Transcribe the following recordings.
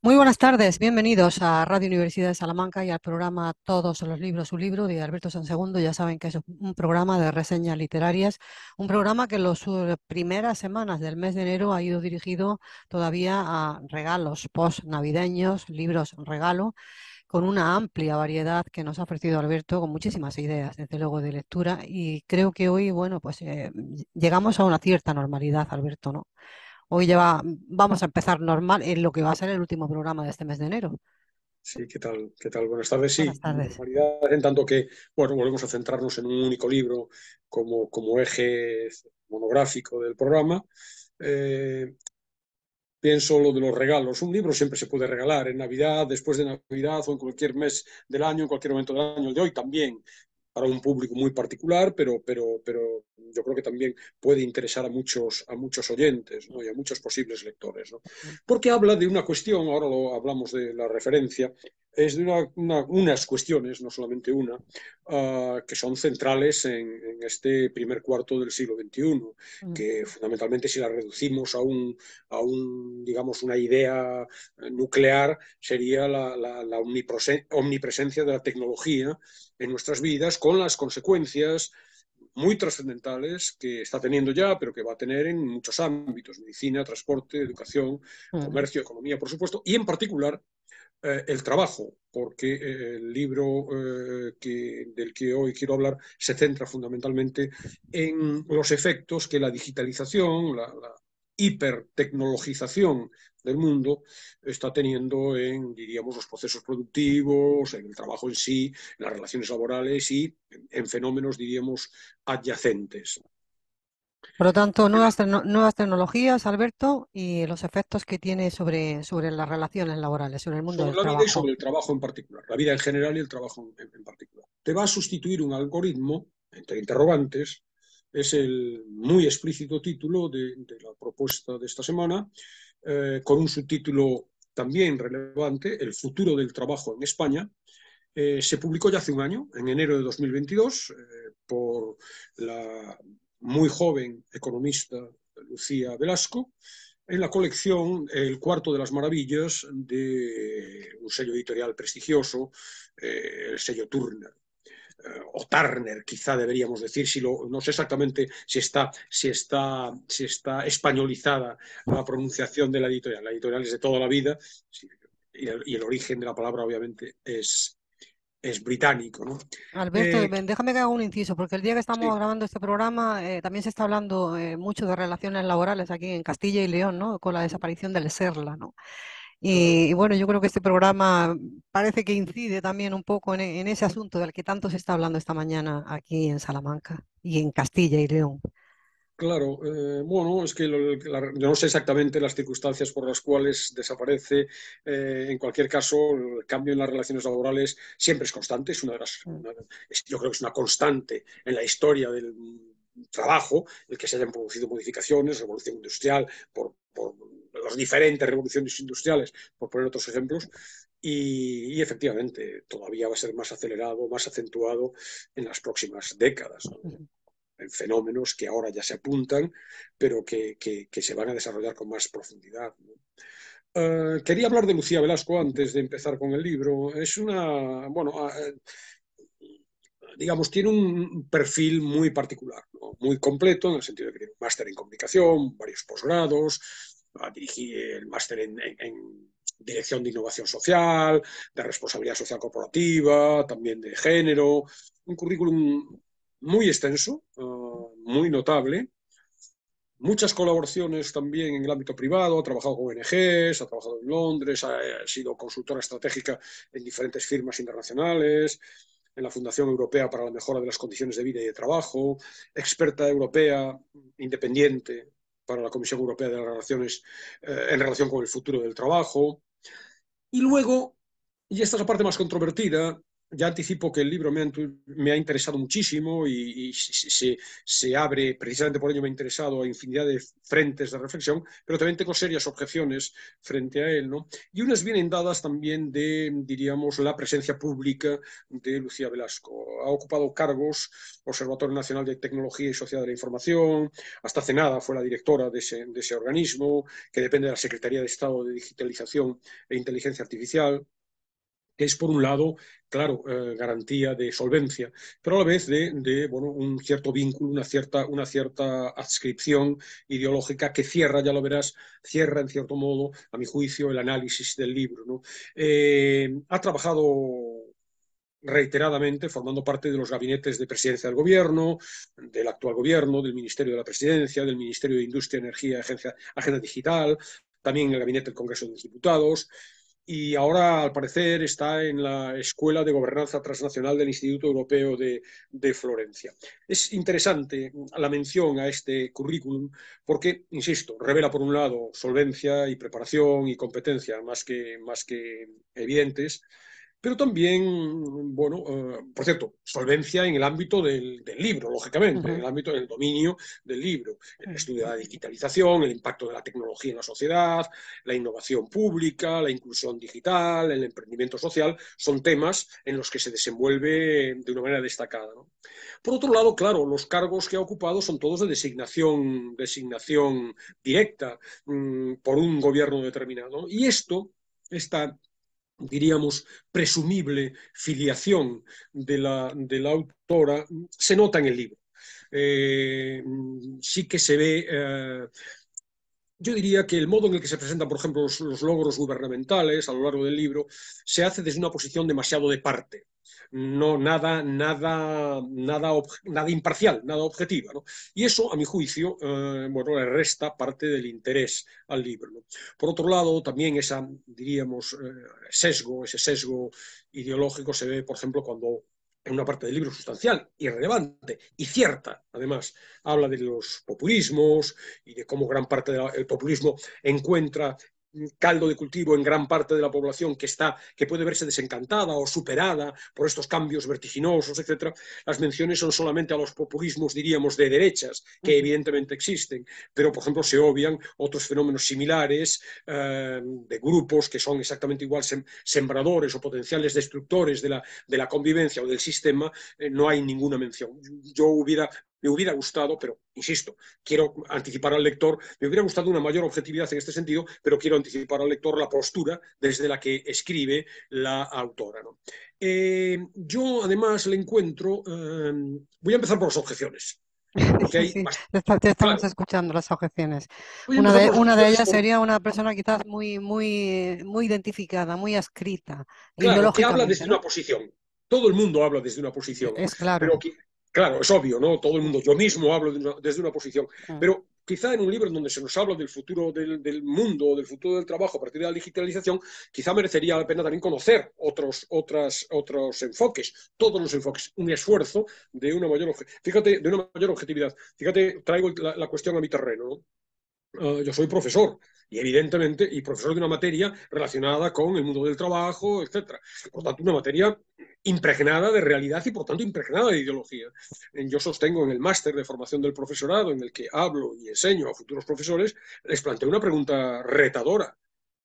Muy buenas tardes, bienvenidos a Radio Universidad de Salamanca y al programa Todos los libros, su libro de Alberto Sansegundo. Ya saben que es un programa de reseñas literarias, un programa que en las primeras semanas del mes de enero ha ido dirigido todavía a regalos post-navideños, libros regalo, con una amplia variedad que nos ha ofrecido Alberto, con muchísimas ideas, desde luego, de lectura. Y creo que hoy, bueno, pues llegamos a una cierta normalidad, Alberto, ¿no? Hoy ya vamos a empezar normal en lo que va a ser el último programa de este mes de enero. Sí, ¿qué tal? ¿Qué tal? Buenas tardes. Buenas Sí, tardes. normalidad en tanto que, bueno, volvemos a centrarnos en un único libro como eje monográfico del programa. Eh, Pienso lo de los regalos. Un libro siempre se puede regalar en Navidad, después de Navidad o en cualquier mes del año, en cualquier momento del año. El de hoy también, para un público muy particular, pero yo creo que también puede interesar a muchos oyentes, ¿no? Y a muchos posibles lectores, ¿no? Porque habla de una cuestión, ahora lo hablamos de la referencia, es de unas cuestiones, no solamente una, que son centrales en este primer cuarto del siglo XXI, Mm. que fundamentalmente si la reducimos a digamos, una idea nuclear, sería la omnipresencia de la tecnología en nuestras vidas, con las consecuencias muy trascendentales que está teniendo ya, pero que va a tener en muchos ámbitos: medicina, transporte, educación, Ujú. comercio, economía, por supuesto, y en particular el trabajo, porque el libro del que hoy quiero hablar se centra fundamentalmente en los efectos que la digitalización, la hipertecnologización del mundo está teniendo en, diríamos, los procesos productivos, en el trabajo en sí, en las relaciones laborales y en fenómenos, diríamos, adyacentes. Por lo tanto, nuevas tecnologías, Alberto, y los efectos que tiene sobre las relaciones laborales, sobre el mundo Sobre del la vida y trabajo. sobre el trabajo en particular, la vida en general y el trabajo en particular. Te va a sustituir un algoritmo, entre interrogantes, es el muy explícito título de la propuesta de esta semana, con un subtítulo también relevante: El futuro del trabajo en España. Se publicó ya hace un año, en enero de 2022, por la muy joven economista Lucía Velasco, en la colección El Cuarto de las Maravillas, de un sello editorial prestigioso, el sello Turner. O Turner, quizá deberíamos decir, no sé exactamente si está españolizada la pronunciación de la editorial. La editorial es de toda la vida, sí, y el origen de la palabra obviamente es británico, ¿no? Alberto, Eh, déjame que haga un inciso, porque el día que estamos sí, grabando este programa también se está hablando mucho de relaciones laborales aquí en Castilla y León, ¿no? Con la desaparición del SERLA, ¿no? claro. Y bueno, yo creo que este programa parece que incide también un poco en ese asunto del que tanto se está hablando esta mañana aquí en Salamanca y en Castilla y León. Claro, bueno, es que yo no sé exactamente las circunstancias por las cuales desaparece. En cualquier caso, el cambio en las relaciones laborales siempre es constante. Mm. Yo creo que es una constante en la historia del trabajo, el que se hayan producido modificaciones, revolución industrial, por las diferentes revoluciones industriales, por poner otros ejemplos. Y efectivamente, todavía va a ser más acelerado, más acentuado en las próximas décadas, ¿no? Ujú. En fenómenos que ahora ya se apuntan, pero que se van a desarrollar con más profundidad, ¿no? Quería hablar de Lucía Velasco antes de empezar con el libro. Es una, bueno, digamos, tiene un perfil muy particular, ¿no? Muy completo, en el sentido de que tiene un máster en comunicación, varios posgrados, va a dirigir el máster en dirección de innovación social, de responsabilidad social corporativa, también de género, un currículum muy extenso, muy notable, muchas colaboraciones también en el ámbito privado. Ha trabajado con ONGs, ha trabajado en Londres, ha sido consultora estratégica en diferentes firmas internacionales, en la Fundación Europea para la Mejora de las Condiciones de Vida y de Trabajo, experta europea independiente para la Comisión Europea de las Relaciones en relación con el futuro del trabajo. Y luego, y esta es la parte más controvertida, ya anticipo que el libro me ha interesado muchísimo y se abre, precisamente por ello me ha interesado a infinidad de frentes de reflexión, pero también tengo serias objeciones frente a él, ¿no? Y unas vienen dadas también de, diríamos, la presencia pública de Lucía Velasco. Ha ocupado cargos, Observatorio Nacional de Tecnología y Sociedad de la Información, hasta hace nada fue la directora de ese organismo, que depende de la Secretaría de Estado de Digitalización e Inteligencia Artificial, que es, por un lado, claro, garantía de solvencia, pero a la vez bueno, un cierto vínculo, una cierta adscripción ideológica que cierra, ya lo verás, cierra en cierto modo, a mi juicio, el análisis del libro, ¿no? Ha trabajado reiteradamente formando parte de los gabinetes de presidencia del gobierno, del actual gobierno, del Ministerio de la Presidencia, del Ministerio de Industria, Energía, Agenda Digital, también en el gabinete del Congreso de los Diputados, y ahora, al parecer, está en la Escuela de Gobernanza Transnacional del Instituto Europeo de Florencia. Es interesante la mención a este currículum porque, insisto, revela por un lado solvencia y preparación y competencia más que evidentes, pero también, bueno, por cierto, solvencia en el ámbito del libro, lógicamente, en el ámbito del dominio del libro, el estudio de la digitalización, el impacto de la tecnología en la sociedad, la innovación pública, la inclusión digital, el emprendimiento social, son temas en los que se desenvuelve de una manera destacada, ¿no? Por otro lado, claro, los cargos que ha ocupado son todos de designación directa por un gobierno determinado, y esta, diríamos, presumible filiación de la autora se nota en el libro. Sí que se ve, yo diría que el modo en el que se presentan, por ejemplo, los logros gubernamentales a lo largo del libro, se hace desde una posición demasiado de parte. No, nada imparcial, nada objetiva, ¿no? Y eso, a mi juicio, bueno, le resta parte del interés al libro, ¿no? Por otro lado, también diríamos, ese sesgo ideológico se ve, por ejemplo, cuando en una parte del libro sustancial y relevante y cierta, además, habla de los populismos y de cómo gran parte del populismo encuentra caldo de cultivo en gran parte de la población que puede verse desencantada o superada por estos cambios vertiginosos, etcétera. Las menciones son solamente a los populismos, diríamos, de derechas, que evidentemente existen, pero, por ejemplo, se obvian otros fenómenos similares de grupos que son exactamente igual sembradores o potenciales destructores de la convivencia o del sistema. No hay ninguna mención. Me hubiera gustado, pero insisto, quiero anticipar al lector, me hubiera gustado una mayor objetividad en este sentido, pero quiero anticipar al lector la postura desde la que escribe la autora, ¿no? Yo además le encuentro, voy a empezar por las objeciones, porque Sí, hay, sí, te estamos claro, escuchando las objeciones. voy a empezar por las Una de objeciones ellas sería una persona quizás muy identificada, muy adscrita claro, que habla ideológicamente, desde una ¿no? posición. Todo el mundo habla desde una posición, Es claro. pero claro, es obvio, ¿no? Todo el Mm, mundo, yo mismo hablo desde una posición, mm, pero quizá en un libro en donde se nos habla del futuro del mundo, del futuro del trabajo a partir de la digitalización, quizá merecería la pena también conocer otros enfoques, todos los enfoques, un esfuerzo de una de una mayor objetividad. Fíjate, traigo la cuestión a mi terreno, ¿no? Yo soy profesor y evidentemente, y profesor de una materia relacionada con el mundo del trabajo, etcétera. Por tanto, una materia impregnada de realidad y por tanto impregnada de ideología. Yo sostengo en el máster de formación del profesorado en el que hablo y enseño a futuros profesores, les planteo una pregunta retadora.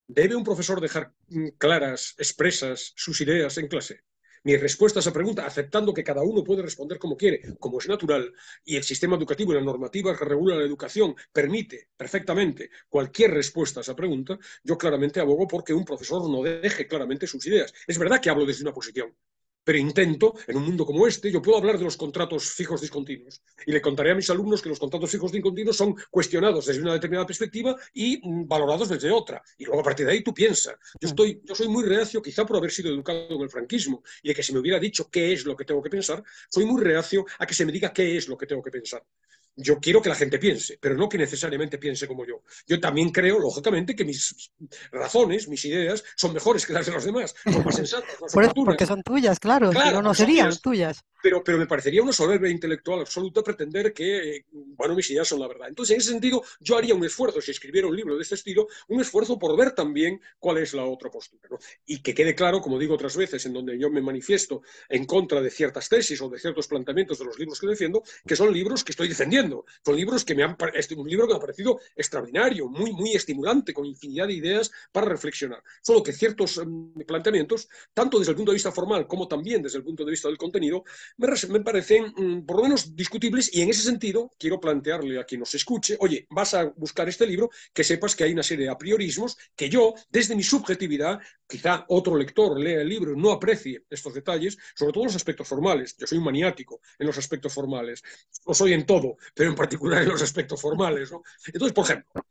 ¿Debe un profesor dejar claras, expresas sus ideas en clase? Mi respuesta a esa pregunta, aceptando que cada uno puede responder como quiere, como es natural, y el sistema educativo y la normativa que regula la educación permite perfectamente cualquier respuesta a esa pregunta, yo claramente abogo porque un profesor no deje claramente sus ideas. Es verdad que hablo desde una posición, pero intento, en un mundo como este, yo puedo hablar de los contratos fijos discontinuos y le contaré a mis alumnos que los contratos fijos discontinuos son cuestionados desde una determinada perspectiva y valorados desde otra. Y luego a partir de ahí tú piensas. mm. Yo soy muy reacio, quizá por haber sido educado en el franquismo y de que se me hubiera dicho qué es lo que tengo que pensar, soy muy reacio a que se me diga qué es lo que tengo que pensar. Yo quiero que la gente piense, pero no que necesariamente piense como yo. Yo también creo, lógicamente, que mis razones, mis ideas, son mejores que las de los demás, son más sensatas, más Porque oportunas. son tuyas, claro, si no, Claro, no porque son serían mías, tuyas. pero me parecería una soberbia intelectual absoluta pretender que, bueno, mis ideas son la verdad. Entonces, en ese sentido, yo haría un esfuerzo, si escribiera un libro de este estilo, un esfuerzo por ver también cuál es la otra postura, ¿no? Y que quede claro, como digo otras veces, en donde yo me manifiesto en contra de ciertas tesis o de ciertos planteamientos de los libros que defiendo, que son libros que estoy defendiendo, son libros que un libro que me ha parecido extraordinario, muy, muy estimulante, con infinidad de ideas para reflexionar. Solo que ciertos planteamientos, tanto desde el punto de vista formal como también desde el punto de vista del contenido, me parecen por lo menos discutibles, y en ese sentido quiero plantearle a quien nos escuche, oye, vas a buscar este libro, que sepas que hay una serie de apriorismos que yo, desde mi subjetividad, quizá otro lector lea el libro y no aprecie estos detalles, sobre todo los aspectos formales. Yo soy un maniático en los aspectos formales, lo soy en todo, pero en particular en los aspectos formales, ¿no? Entonces, por ejemplo,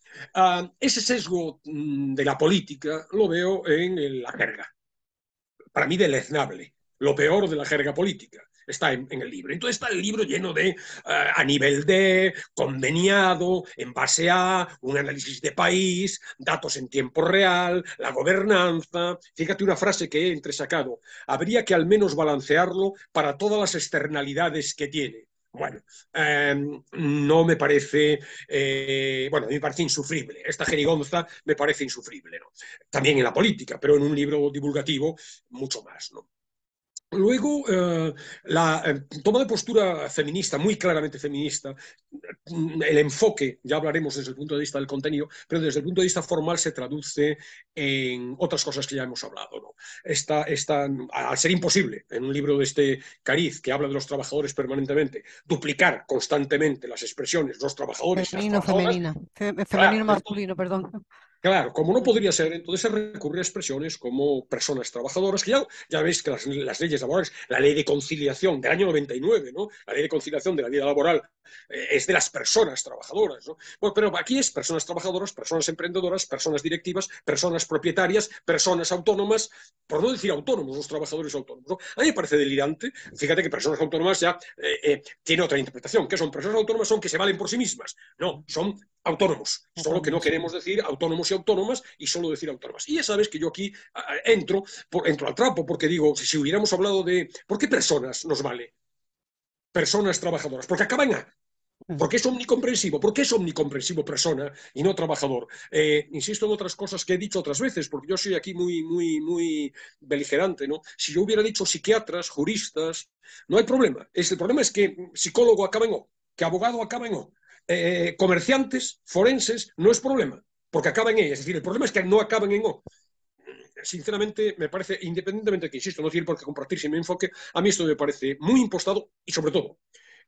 ese sesgo de la política lo veo en la jerga, para mí deleznable, lo peor de la jerga política. Está en el libro. Entonces está el libro lleno de a nivel de, conveniado, en base a un análisis de país, datos en tiempo real, la gobernanza. Fíjate una frase que he entresacado. Habría que al menos balancearlo para todas las externalidades que tiene. Bueno, no me parece, bueno, me parece insufrible. Esta jerigonza me parece insufrible, ¿no? También en la política, pero en un libro divulgativo mucho más, ¿no? Luego, la toma de postura feminista, muy claramente feminista, el enfoque, ya hablaremos desde el punto de vista del contenido, pero desde el punto de vista formal se traduce en otras cosas que ya hemos hablado, ¿no? Al ser imposible en un libro de este cariz, que habla de los trabajadores permanentemente, duplicar constantemente las expresiones los trabajadores y las Femenino, trabajadoras, femenina. claro, Femenino, masculino, perdón. claro, como no podría ser, entonces se recurre a expresiones como personas trabajadoras, que ya veis que las leyes laborales, la ley de conciliación del año 99, ¿no? La ley de conciliación de la vida laboral es de las personas trabajadoras, ¿no? Bueno, pero aquí es personas trabajadoras, personas emprendedoras, personas directivas, personas propietarias, personas autónomas, por no decir autónomos, los trabajadores autónomos, ¿no? A mí me parece delirante. Fíjate que personas autónomas ya tiene otra interpretación. ¿Qué son? Personas autónomas son que se valen por sí mismas. No, son autónomos, solo que no Autónomos. queremos decir autónomos y autónomas y solo decir autónomas. Y ya sabes que yo aquí entro al trapo, porque digo, si hubiéramos hablado de ¿por qué personas nos vale? Personas trabajadoras, porque acaban a. Porque es omnicomprensivo. ¿Por qué es omnicomprensivo persona y no trabajador? Insisto en otras cosas que he dicho otras veces, porque yo soy aquí muy, muy, muy beligerante, ¿no? Si yo hubiera dicho psiquiatras, juristas, no hay problema. El problema es que psicólogo acaba en O, que abogado acaba en O. Comerciantes, forenses, no es problema, porque acaban en E. Es decir, el problema es que no acaban en O. Sinceramente, me parece, independientemente de que, insisto, no tiene por qué compartirse mi enfoque, a mí esto me parece muy impostado y, sobre todo,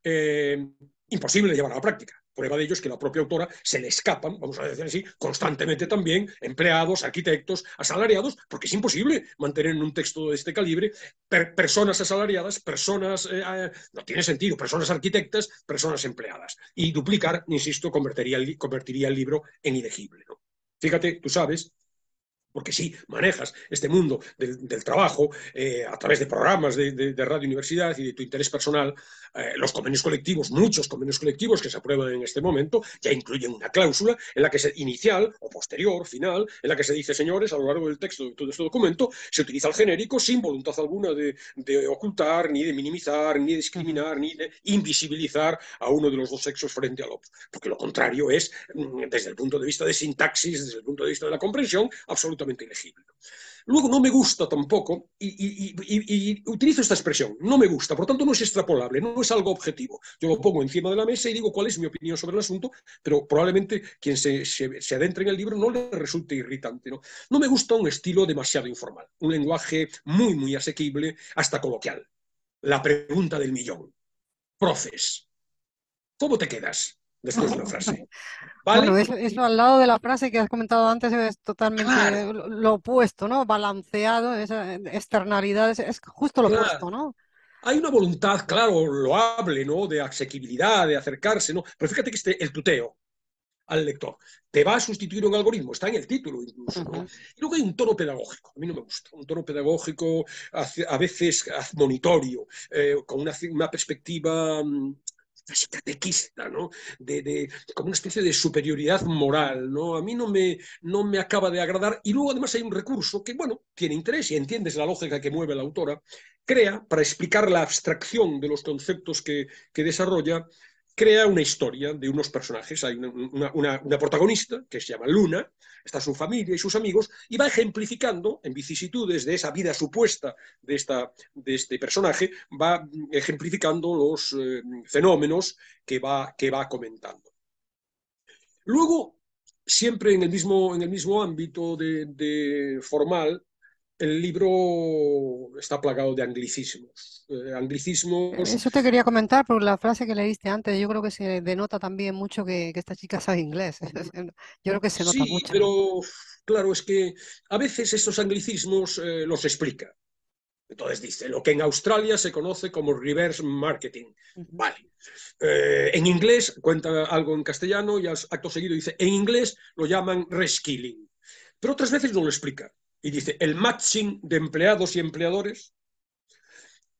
eh, imposible de llevar a la práctica. Prueba de ello es que la propia autora se le escapan, vamos a decir así, constantemente también empleados, arquitectos, asalariados, porque es imposible mantener en un texto de este calibre personas asalariadas, personas, no tiene sentido, personas arquitectas, personas empleadas. Y duplicar, insisto, convertiría el libro en ilegible, ¿no? Fíjate, tú sabes, porque sí, manejas este mundo del trabajo a través de programas de Radio Universidad y de tu interés personal. Los convenios colectivos, muchos convenios colectivos que se aprueban en este momento, ya incluyen una cláusula en la que inicial o posterior, final, en la que se dice, señores, a lo largo del texto de todo este documento, se utiliza el genérico sin voluntad alguna de ocultar, ni de minimizar, ni de discriminar, ni de invisibilizar a uno de los dos sexos frente al otro. Porque lo contrario es, desde el punto de vista de sintaxis, desde el punto de vista de la comprensión, absolutamente ilegible. Luego no me gusta tampoco, y utilizo esta expresión, no me gusta, por tanto no es extrapolable, no es algo objetivo. Yo lo pongo encima de la mesa y digo cuál es mi opinión sobre el asunto, pero probablemente quien se adentre en el libro no le resulte irritante, ¿no? No me gusta un estilo demasiado informal, un lenguaje muy, muy asequible, hasta coloquial. La pregunta del millón. Profes, ¿cómo te quedas después de la frase? Bueno, ¿Vale? eso al lado de la frase que has comentado antes es totalmente Claro, lo opuesto, ¿no? Balanceado, esa externalidad es justo lo claro. opuesto, ¿no? Hay una voluntad, claro, loable, ¿no? De asequibilidad, de acercarse, ¿no? Pero fíjate que el tuteo al lector te va a sustituir un algoritmo, está en el título incluso, ¿no? Ujú. Y luego hay un tono pedagógico, a mí no me gusta, un tono pedagógico a veces admonitorio, con una perspectiva casi catequista, ¿no? Como una especie de superioridad moral, ¿no? A mí no me acaba de agradar. Y luego además hay un recurso que, bueno, tiene interés y entiendes la lógica que mueve la autora, crea, para explicar la abstracción de los conceptos que desarrolla, crea una historia de unos personajes. Hay una protagonista que se llama Luna, está su familia y sus amigos, y va ejemplificando en vicisitudes de esa vida supuesta de este personaje, va ejemplificando los fenómenos que va comentando. Luego, siempre en el mismo ámbito formal, el libro está plagado de anglicismos. Anglicismos. Eso te quería comentar por la frase que leíste antes. Yo creo que se denota también mucho que esta chica sabe inglés. Yo creo que se nota Sí, mucho. pero claro, es que a veces estos anglicismos los explica. Entonces dice, lo que en Australia se conoce como reverse marketing. Ujú. Vale. En inglés, cuenta algo en castellano y acto seguido dice, en inglés lo llaman reskilling. Pero otras veces no lo explica. Y dice, el matching de empleados y empleadores.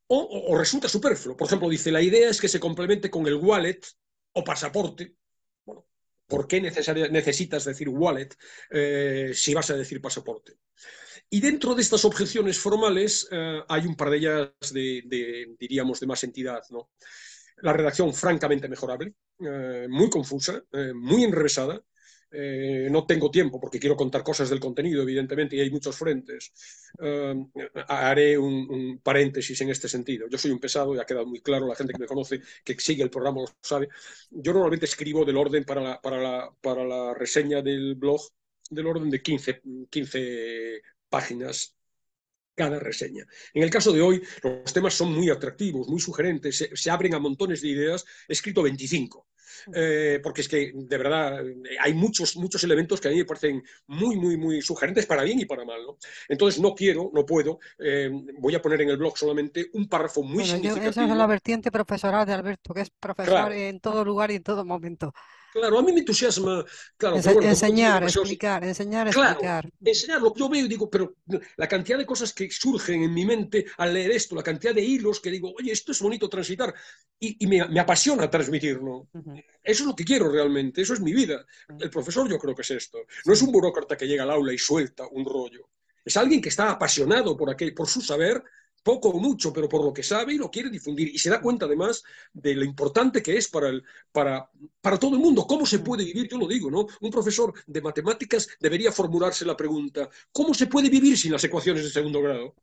O resulta superfluo. Por ejemplo, dice, la idea es que se complemente con el wallet o pasaporte. Bueno, ¿por qué necesitas decir wallet si vas a decir pasaporte? Y dentro de estas objeciones formales hay un par de ellas diríamos, de más entidad, ¿no? La redacción francamente mejorable, muy confusa, muy enrevesada. No tengo tiempo porque quiero contar cosas del contenido, evidentemente, y hay muchos frentes. Eh, Haré un paréntesis en este sentido. Yo soy un pesado, ya ha quedado muy claro, la gente que me conoce, que sigue el programa lo sabe. Yo normalmente escribo del orden para la reseña del blog, del orden de 15 páginas cada reseña. En el caso de hoy, los temas son muy atractivos, muy sugerentes, se abren a montones de ideas. He escrito 25, porque es que, de verdad, hay muchos elementos que a mí me parecen muy, muy, muy sugerentes para bien y para mal, ¿no? Entonces, no puedo, voy a poner en el blog solamente un párrafo muy Bueno, esa es la significativo. vertiente profesoral de Alberto, que es profesor Claro, en todo lugar y en todo momento. claro, a mí me entusiasma, claro, pero bueno, como no tiene Enseñar, demasiado. explicar, enseñar, Claro, explicar. enseñar lo que yo veo y digo, pero la cantidad de cosas que surgen en mi mente al leer esto, la cantidad de hilos que digo, oye, esto es bonito transitar y me apasiona transmitirlo. Ujú, Eso es lo que quiero realmente, eso es mi vida. ujú. El profesor yo creo que es esto. No es Sí. un burócrata que llega al aula y suelta un rollo. Es alguien que está apasionado por su saber, poco o mucho, pero por lo que sabe y lo quiere difundir. Y se da cuenta además de lo importante que es para todo el mundo. ¿Cómo se Mm. puede vivir? Yo lo digo, ¿no? Un profesor de matemáticas debería formularse la pregunta, ¿cómo se puede vivir sin las ecuaciones de segundo grado?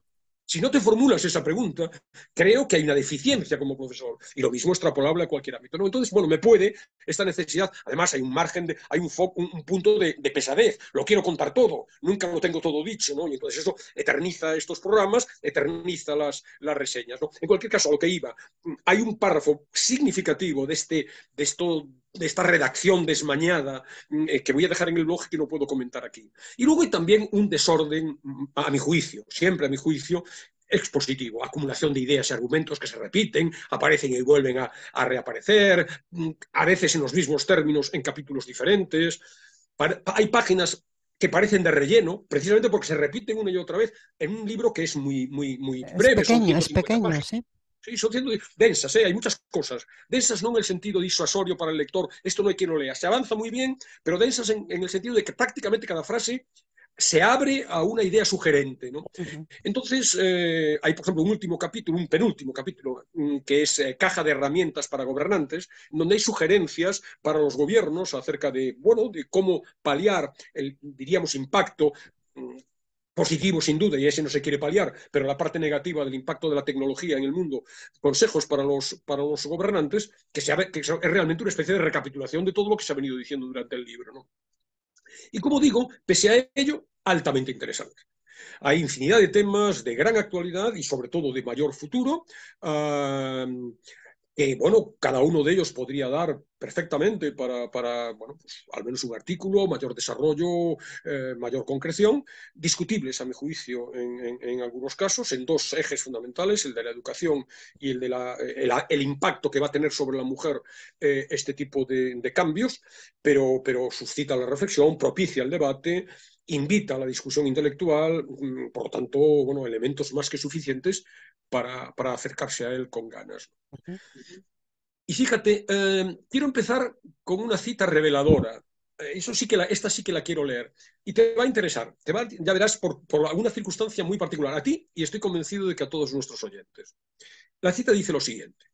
Si no te formulas esa pregunta, creo que hay una deficiencia como profesor. Y lo mismo extrapolable a cualquier ámbito, ¿no? Entonces, bueno, me puede esta necesidad. Además, hay un margen, hay un punto de pesadez. Lo quiero contar todo. Nunca lo tengo todo dicho, ¿no? Y entonces eso eterniza estos programas, eterniza las reseñas, ¿no? En cualquier caso, a lo que iba, hay un párrafo significativo de esta redacción desmañada que voy a dejar en el blog y que no puedo comentar aquí. Y luego hay también un desorden, a mi juicio, siempre a mi juicio, expositivo, acumulación de ideas y argumentos que se repiten, aparecen y vuelven a reaparecer, a veces en los mismos términos en capítulos diferentes. Hay páginas que parecen de relleno, precisamente porque se repiten una y otra vez en un libro que es muy, muy, muy breve, son Es 150 pequeño, páginas. sí. Sí, son densas, hay muchas cosas. Densas no en el sentido disuasorio para el lector, esto no hay quien lo lea. Se avanza muy bien, pero densas en el sentido de que prácticamente cada frase se abre a una idea sugerente, ¿no? Ujú. Entonces, hay, por ejemplo, un último capítulo, un penúltimo capítulo, que es caja de herramientas para gobernantes, donde hay sugerencias para los gobiernos acerca de, bueno, de cómo paliar el, diríamos, impacto positivo sin duda, y ese no se quiere paliar, pero la parte negativa del impacto de la tecnología en el mundo, consejos para los gobernantes, que es realmente una especie de recapitulación de todo lo que se ha venido diciendo durante el libro, ¿no? Y como digo, pese a ello, altamente interesante. Hay infinidad de temas de gran actualidad y sobre todo de mayor futuro, que, bueno, cada uno de ellos podría dar perfectamente para bueno, pues, al menos un artículo, mayor desarrollo, mayor concreción, discutibles a mi juicio en algunos casos, en dos ejes fundamentales, el de la educación y el impacto que va a tener sobre la mujer este tipo de cambios, pero suscita la reflexión, propicia el debate, invita a la discusión intelectual, por lo tanto, bueno, elementos más que suficientes para acercarse a él con ganas. Ujú. Y fíjate, quiero empezar con una cita reveladora. Esta sí que la quiero leer. Y te va a interesar. Ya verás por alguna circunstancia muy particular a ti y estoy convencido de que a todos nuestros oyentes. La cita dice lo siguiente.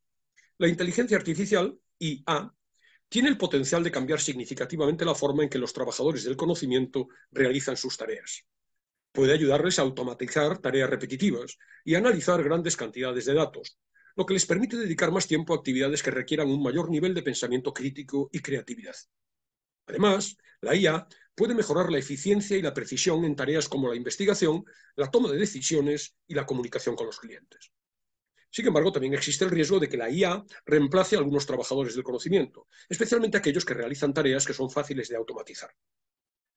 La inteligencia artificial, IA, tiene el potencial de cambiar significativamente la forma en que los trabajadores del conocimiento realizan sus tareas. Puede ayudarles a automatizar tareas repetitivas y a analizar grandes cantidades de datos, lo que les permite dedicar más tiempo a actividades que requieran un mayor nivel de pensamiento crítico y creatividad. Además, la IA puede mejorar la eficiencia y la precisión en tareas como la investigación, la toma de decisiones y la comunicación con los clientes. Sin embargo, también existe el riesgo de que la IA reemplace a algunos trabajadores del conocimiento, especialmente aquellos que realizan tareas que son fáciles de automatizar.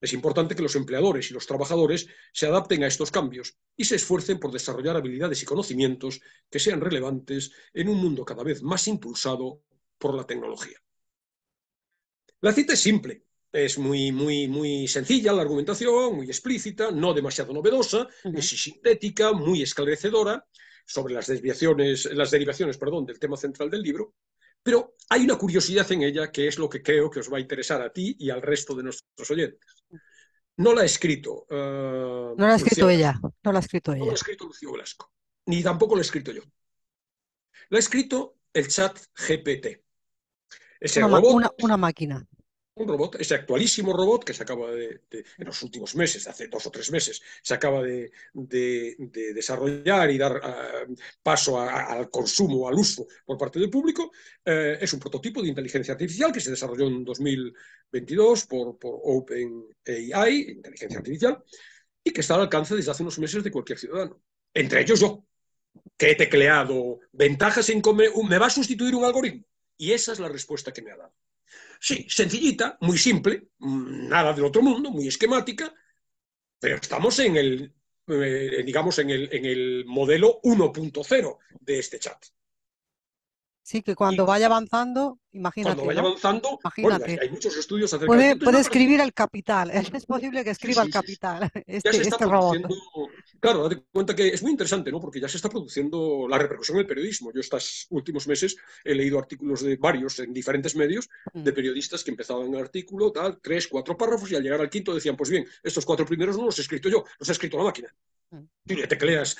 Es importante que los empleadores y los trabajadores se adapten a estos cambios y se esfuercen por desarrollar habilidades y conocimientos que sean relevantes en un mundo cada vez más impulsado por la tecnología. La cita es simple, es muy sencilla la argumentación, muy explícita, no demasiado novedosa, es sintética, muy esclarecedora sobre las derivaciones, del tema central del libro, pero hay una curiosidad en ella que es lo que creo que os va a interesar a ti y al resto de nuestros oyentes. No la ha escrito No la ha Lucía escrito ella, Velasco, no la ha escrito no la ha ella. escrito Lucía Velasco, ni tampoco la he escrito yo. La ha escrito el chat GPT, ese robot Una máquina. un robot, ese actualísimo robot que se acaba en los últimos meses, hace 2 o 3 meses, se acaba de desarrollar y dar paso al consumo, al uso por parte del público. Es un prototipo de inteligencia artificial que se desarrolló en 2022 por OpenAI, inteligencia artificial, y que está al alcance desde hace unos meses de cualquier ciudadano. Entre ellos yo, que he tecleado ventajas en me va a sustituir un algoritmo. Y esa es la respuesta que me ha dado. Sí, sencillita, muy simple, nada del otro mundo, muy esquemática, pero estamos digamos, en el modelo 1.0 de este chat. Sí, que Y cuando vaya avanzando, cuando imagínate, vaya ¿no? avanzando, bueno, Imagínate. hay muchos estudios acerca de esto, entonces Puede me ha parecido. escribir el capital. Es posible que Sí, escriba el sí, sí, sí. capital, Ya se está este robot. produciendo, claro, date cuenta que es muy interesante, ¿no? Porque ya se está produciendo la repercusión del periodismo. Yo estos últimos meses he leído artículos de varios en diferentes medios de Mm, periodistas que empezaban el artículo, tal, 3, 4 párrafos, y al llegar al quinto decían, pues bien, estos 4 primeros no los he escrito yo, los ha escrito la máquina. mm. Tú le tecleas,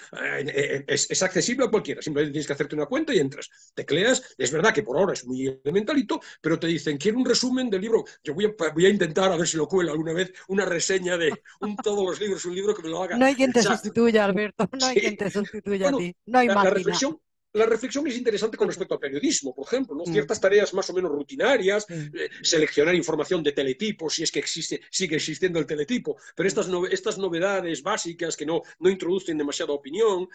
es accesible a cualquiera, simplemente tienes que hacerte una cuenta y entras. Tecleas, es verdad que por ahora es muy elementalito, pero te dicen, quiero un resumen del libro. Yo voy a intentar, a ver si lo cuelo alguna vez, una reseña de todos los libros, un libro que me lo haga No hay quien el te chat. sustituya, Alberto. No hay quien Sí. te sustituya a Bueno, ti. No hay la máquina. reflexión, la reflexión es interesante con respecto al periodismo, por ejemplo, ¿no? Mm, Ciertas tareas más o menos rutinarias, sí, seleccionar información de teletipo, si es que sigue existiendo el teletipo, pero mm, estas novedades básicas que no introducen demasiada opinión,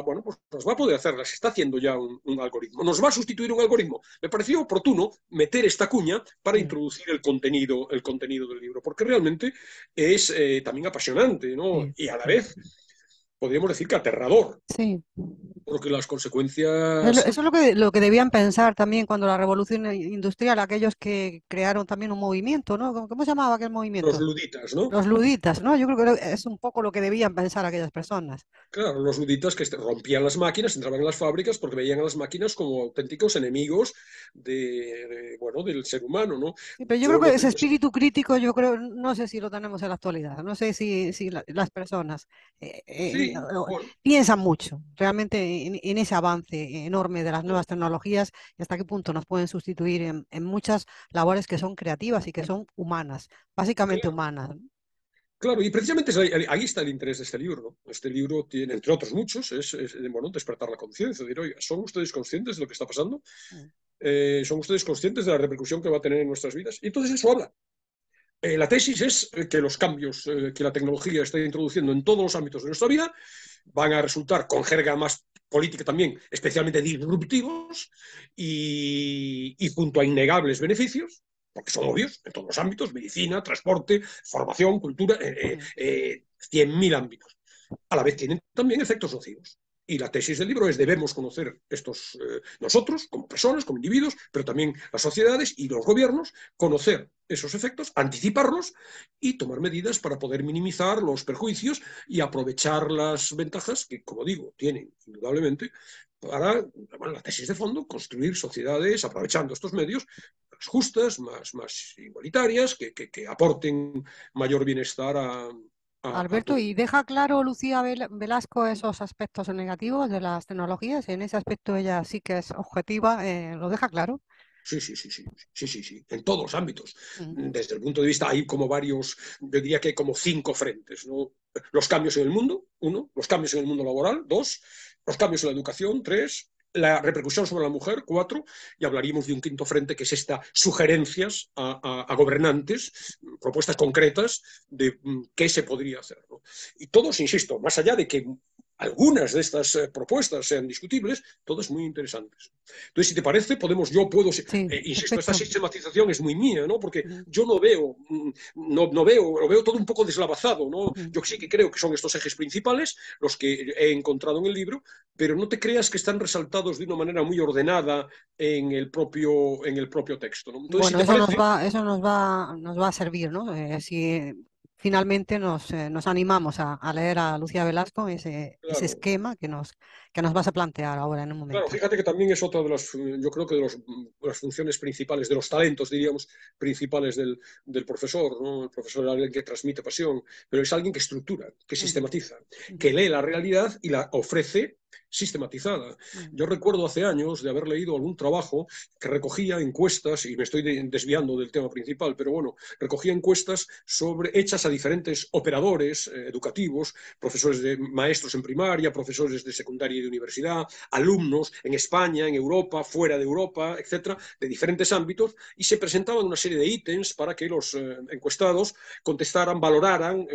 bueno, pues nos va a poder hacer, las está haciendo ya un algoritmo. ¿Nos va a sustituir un algoritmo? Me pareció oportuno meter esta cuña para sí, introducir el contenido del libro, porque realmente es también apasionante, ¿no? sí, Y a la sí. vez podríamos decir que aterrador, Sí. porque las consecuencias, Eso es lo que debían pensar también cuando la revolución industrial, aquellos que crearon también un movimiento, ¿no? ¿Cómo se llamaba aquel los movimiento? luditas, ¿no? Los luditas, ¿no? Yo creo que es un poco lo que debían pensar aquellas personas. Claro, los luditas que rompían las máquinas, entraban en las fábricas porque veían a las máquinas como auténticos enemigos bueno, del ser humano, ¿no? Sí, pero yo creo Yo que no ese tengo. espíritu crítico, yo creo, no sé si lo tenemos en la actualidad, no sé si las personas Sí, bueno, piensan mucho realmente en ese avance enorme de las nuevas tecnologías y hasta qué punto nos pueden sustituir en muchas labores que son creativas y que son humanas, básicamente claro, humanas. claro, y precisamente ahí está el interés de este libro, ¿no? Este libro tiene, entre otros muchos, bueno, despertar la conciencia, decir, oiga, ¿son ustedes conscientes de lo que está pasando? Mm, ¿Son ustedes conscientes de la repercusión que va a tener en nuestras vidas? Y entonces eso habla. La tesis es que los cambios que la tecnología está introduciendo en todos los ámbitos de nuestra vida van a resultar, con jerga más política también, especialmente disruptivos y junto a innegables beneficios, porque son obvios en todos los ámbitos, medicina, transporte, formación, cultura, mm, 100.000 ámbitos. A la vez tienen también efectos nocivos. Y la tesis del libro es: debemos conocer estos, nosotros, como personas, como individuos, pero también las sociedades y los gobiernos, conocer esos efectos, anticiparlos y tomar medidas para poder minimizar los perjuicios y aprovechar las ventajas que, como digo, tienen indudablemente para, bueno, la tesis de fondo, construir sociedades aprovechando estos medios más justas, más igualitarias, que aporten mayor bienestar a Alberto, todo. ¿y deja claro Lucía Velasco esos aspectos negativos de las tecnologías? En ese aspecto ella sí que es objetiva, ¿lo deja claro? Sí, sí, sí, sí, sí, sí, sí, en todos los ámbitos. Mm. Desde el punto de vista, hay como varios, yo diría que hay como 5 frentes, ¿no? Los cambios en el mundo, 1; los cambios en el mundo laboral, 2; los cambios en la educación, 3; la repercusión sobre la mujer, 4; y hablaríamos de un 5.º frente, que es esta: sugerencias a gobernantes, propuestas concretas de qué se podría hacer, ¿no? Y todos, insisto, más allá de que algunas de estas propuestas sean discutibles, todas muy interesantes. Entonces, si te parece, yo puedo, Sí, insisto, esta perfecto. sistematización es muy mía, ¿no? Porque Mm, yo no veo, no veo, lo veo todo un poco deslavazado, ¿no? mm. Yo sí que creo que son estos ejes principales los que he encontrado en el libro, pero no te creas que están resaltados de una manera muy ordenada en el propio texto, ¿no? Entonces, si Bueno, te parece, nos va a servir, ¿no? Si finalmente nos animamos a leer a Lucía Velasco, ese claro. esquema que nos vas a plantear ahora en un Claro, momento. fíjate que también es otra de las, yo creo que las funciones principales, de los talentos, diríamos, principales del profesor, ¿no? El profesor es alguien que transmite pasión, pero es alguien que estructura, que Ujú, sistematiza, que ujú, lee la realidad y la ofrece sistematizada. ujú. Yo recuerdo hace años de haber leído algún trabajo que recogía encuestas, y me estoy desviando del tema principal, pero bueno, recogía encuestas hechas a diferentes operadores educativos, profesores maestros en primaria, profesores de secundaria y de universidad, alumnos en España, en Europa, fuera de Europa, etcétera, de diferentes ámbitos, y se presentaban una serie de ítems para que los encuestados contestaran, valoraran